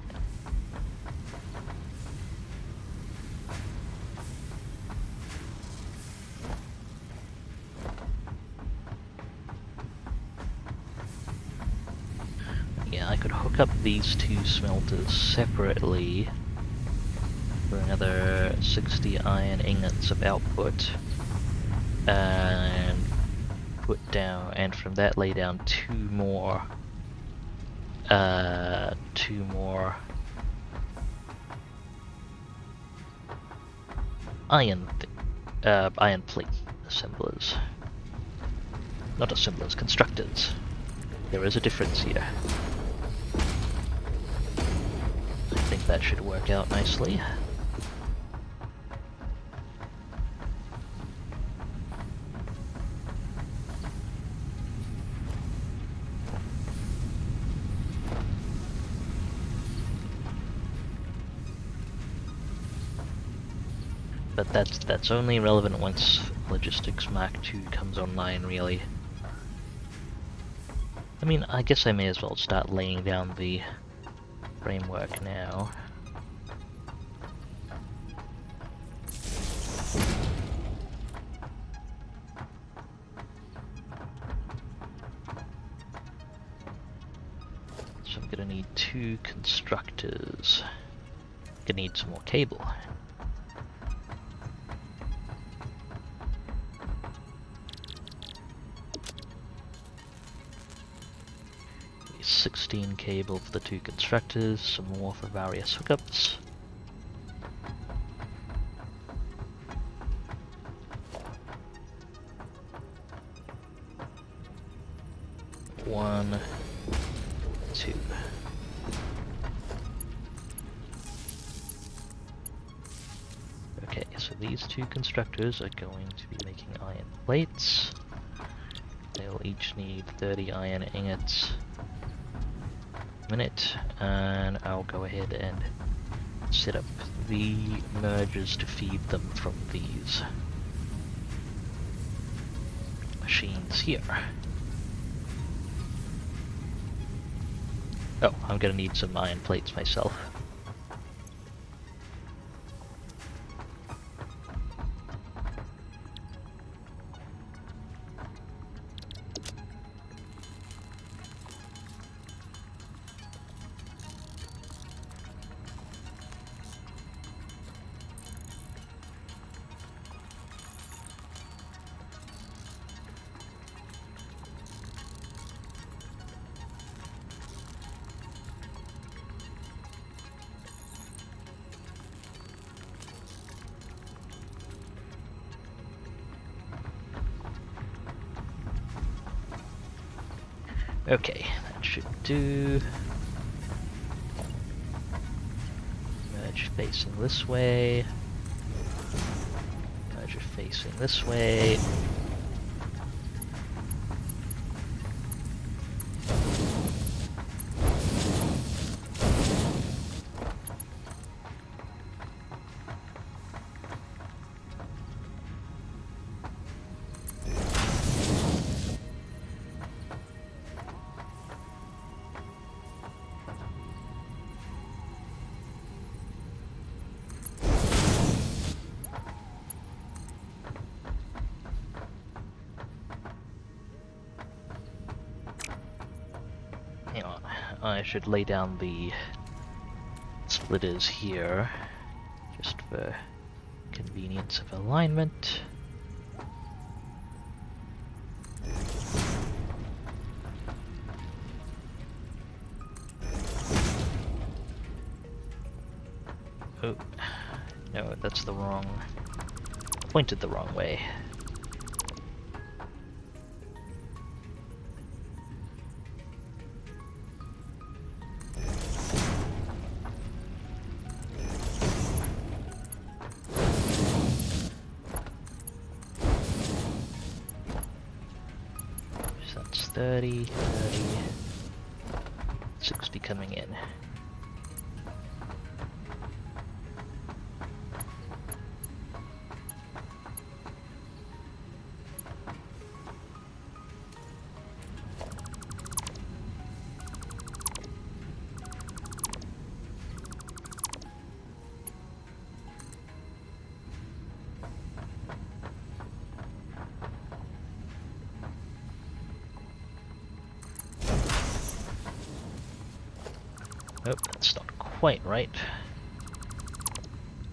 Yeah, I could hook up these two smelters separately for another 60 iron ingots of output, and put down, and from that lay down two more iron plate assemblers. Not assemblers, constructors. There is a difference here. I think that should work out nicely. but that's only relevant once Logistics Mark II comes online, really. I mean, I guess I may as well start laying down the framework now. So I'm gonna need 2 constructors. Gonna need some more cable. 16 cable for the 2 constructors, some more for various hookups. One, 2. Okay, so these 2 constructors are going to be making iron plates. They'll each need 30 iron ingots a minute, and I'll go ahead and set up the mergers to feed them from these machines here. Oh, I'm gonna need some iron plates myself. Okay, that should do. Merge facing this way. Merge facing this way. Hang on, I should lay down the splitters here, just for convenience of alignment. Oh, no, that's the wrong... pointed the wrong way. So that's 30, 30, 60 coming in. Oh, that's not quite right.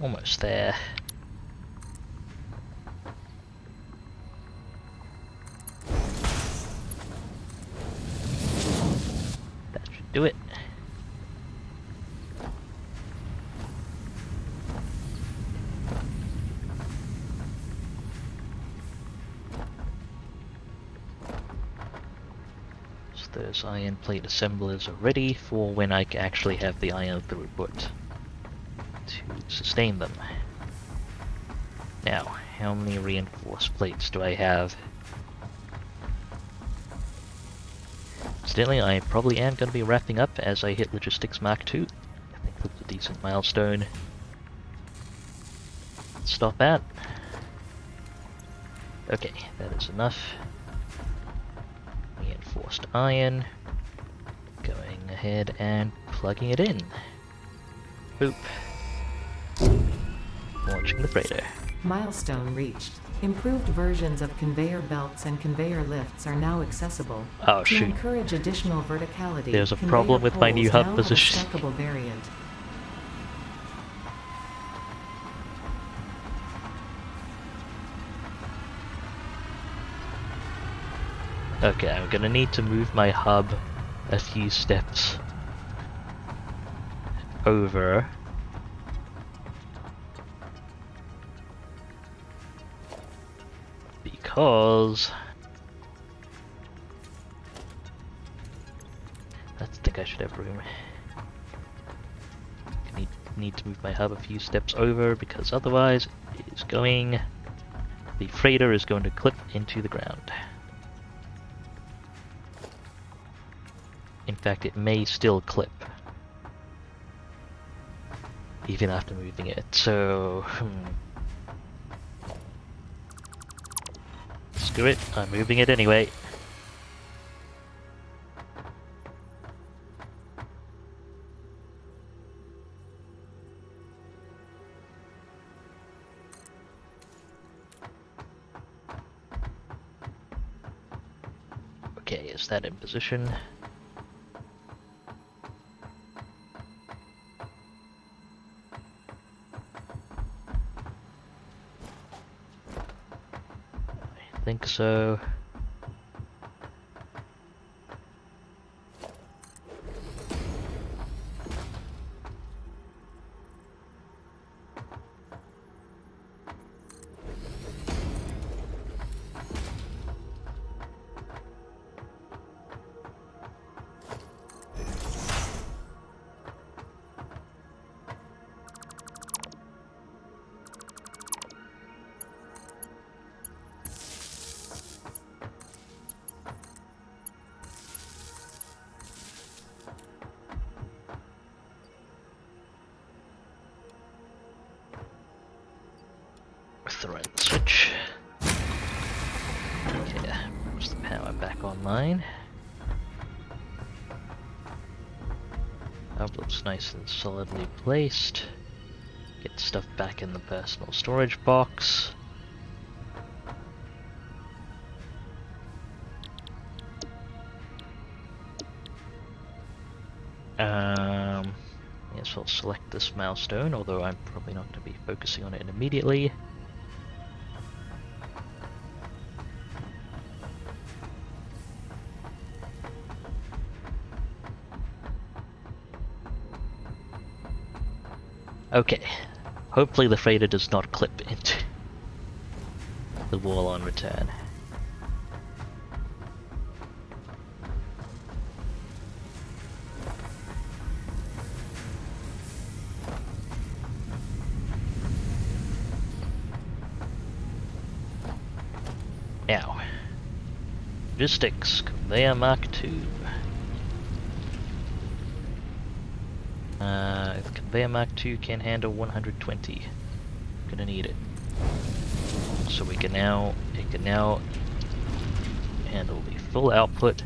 Almost there. That should do it. Those iron plate assemblers are ready for when I actually have the iron throughput to sustain them. Now, how many reinforced plates do I have? Incidentally, I probably am going to be wrapping up as I hit Logistics Mark II. I think that's a decent milestone. stop at. Okay, that is enough. Reinforced iron. Going ahead and plugging it in. Boop. Launching the freighter. Milestone reached. Improved versions of conveyor belts and conveyor lifts are now accessible. Oh To shoot. encourage additional verticality, There's a conveyor problem with my new poles hub now position. have a stackable variant. Okay, I'm gonna need to move my hub a few steps over. Because I think I should have room. Need to move my hub a few steps over because otherwise the freighter is going to clip into the ground. In fact, it may still clip even after moving it, so screw it, I'm moving it anyway. Okay, is that in position? I think so. With the right switch. Okay, push the power back online. Hub looks nice and solidly placed. Get stuff back in the personal storage box. Yes, I'll select this milestone, although I'm probably not going to be focusing on it immediately. Okay, hopefully the freighter does not clip into the wall on return. Now, logistics, conveyor Mark II. The conveyor Mark II can handle 120. Gonna need it. So it can now handle the full output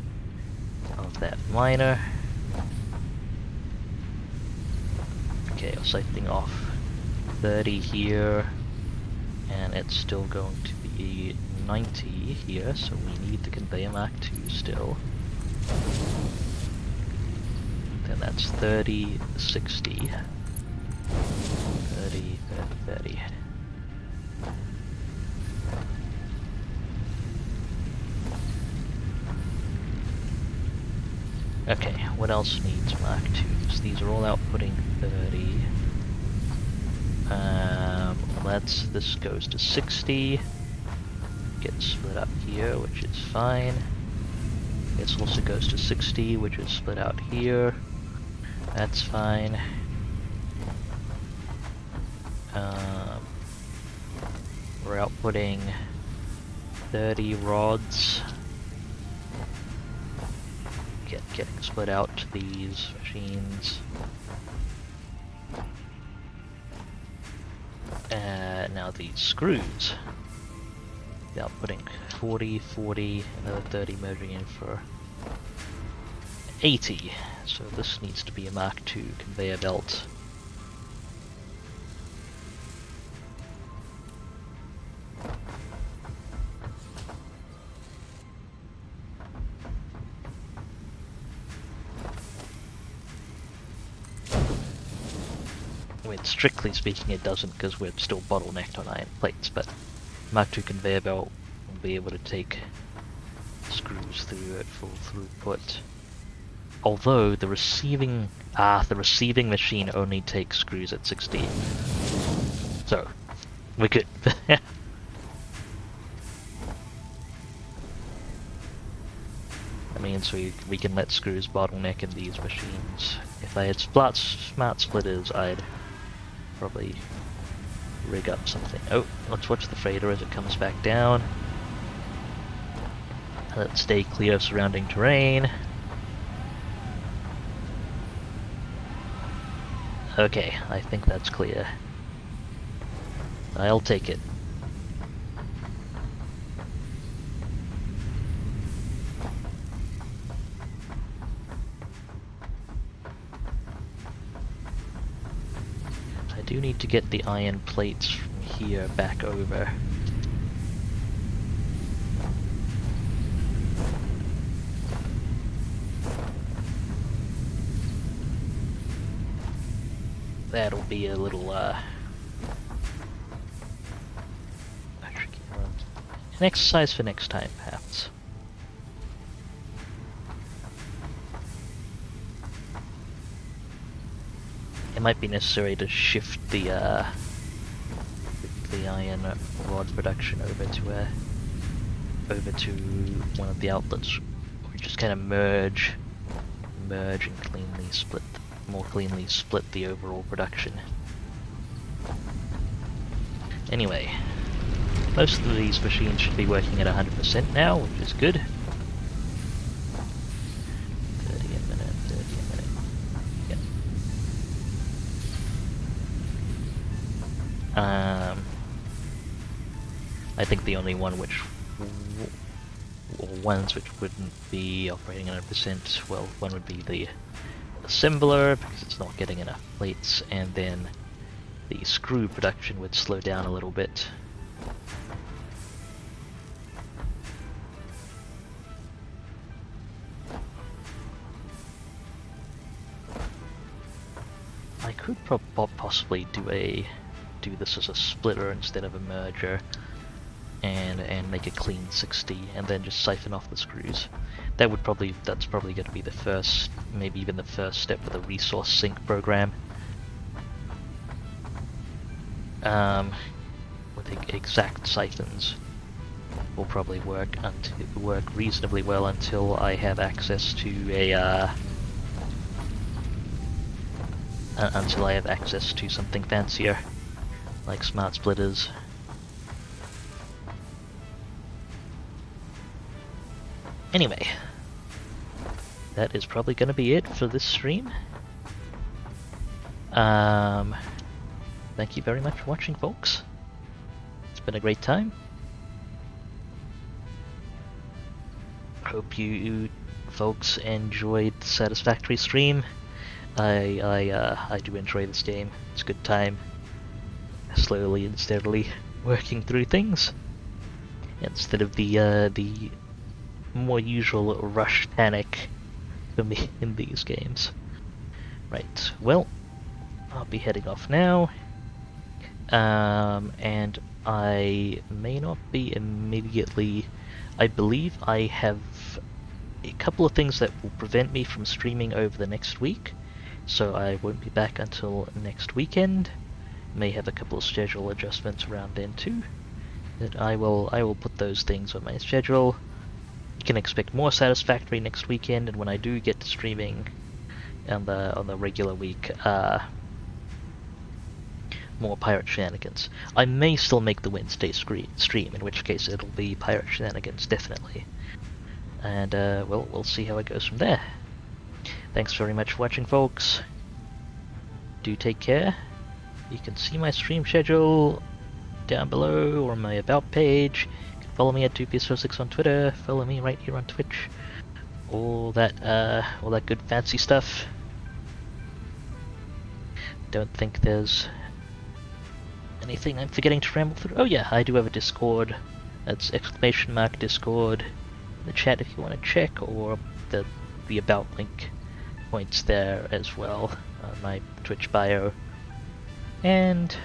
of that miner. Okay, I'll set thing off 30 here, and it's still going to be 90 here, so we need the conveyor Mark II still. Then that's 30, 60, 30, 30, 30. Okay, what else needs Mark IIs? These are all outputting 30. This goes to 60. Gets split up here, which is fine. This also goes to 60, which is split out here. That's fine. We're outputting 30 rods. Getting split out to these machines. Now these screws. They're putting 40, 40, another 30, merging in for 80. So this needs to be a Mark II conveyor belt. I mean, strictly speaking it doesn't, because we're still bottlenecked on iron plates, but Mark II conveyor belt will be able to take screws through at full throughput. Although the receiving machine only takes screws at 16. So we're good. That means we can let screws bottleneck in these machines. If I had smart splitters, I'd probably rig up something. Oh, let's watch the freighter as it comes back down. Let's stay clear of surrounding terrain. Okay, I think that's clear. I'll take it. I do need to get the iron plates from here back over. That'll be a little tricky one. An exercise for next time, perhaps. It might be necessary to shift the iron rod production over to one of the outlets, or just kind of merge and more cleanly split the overall production. Anyway, most of these machines should be working at 100% now, which is good. 30 a minute, 30 a minute. Yep. I think the only ones which wouldn't be operating 100%, well, one would be the assembler, because it's not getting enough plates, and then the screw production would slow down a little bit. I could possibly do this as a splitter instead of a merger, and make a clean 60, and then just siphon off the screws. That's probably going to be the first, maybe even the first step of the resource sync program. With the exact siphons will probably work reasonably well until I have access to something fancier, like smart splitters. Anyway, that is probably going to be it for this stream. Thank you very much for watching, folks. It's been a great time. Hope you folks enjoyed the Satisfactory stream. I do enjoy this game. It's a good time. Slowly and steadily working through things instead of the more usual rush panic for me in these games. Right, well, I'll be heading off now, and I may not be immediately. I believe I have a couple of things that will prevent me from streaming over the next week, so I won't be back until next weekend. May have a couple of schedule adjustments around then too. That I will put those things on my schedule. You can expect more Satisfactory next weekend, and when I do get to streaming on the regular week, more Pirate Shenanigans. I may still make the Wednesday stream, in which case it'll be Pirate Shenanigans, definitely. And, well, we'll see how it goes from there. Thanks very much for watching, folks. Do take care, You can see my stream schedule down below or on my about page. You can follow me at dubious06 on Twitter. Follow me right here on Twitch. All that good fancy stuff. Don't think there's anything I'm forgetting to ramble through. Oh yeah, I do have a Discord. That's !Discord. In the chat if you want to check, or the about link points there as well on my Twitch bio. And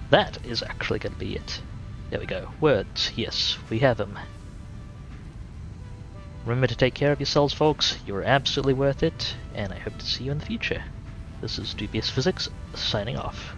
that is actually going to be it. There we go. Words. Yes, we have them. Remember to take care of yourselves, folks. You're absolutely worth it, and I hope to see you in the future. This is Dubious Physics, signing off.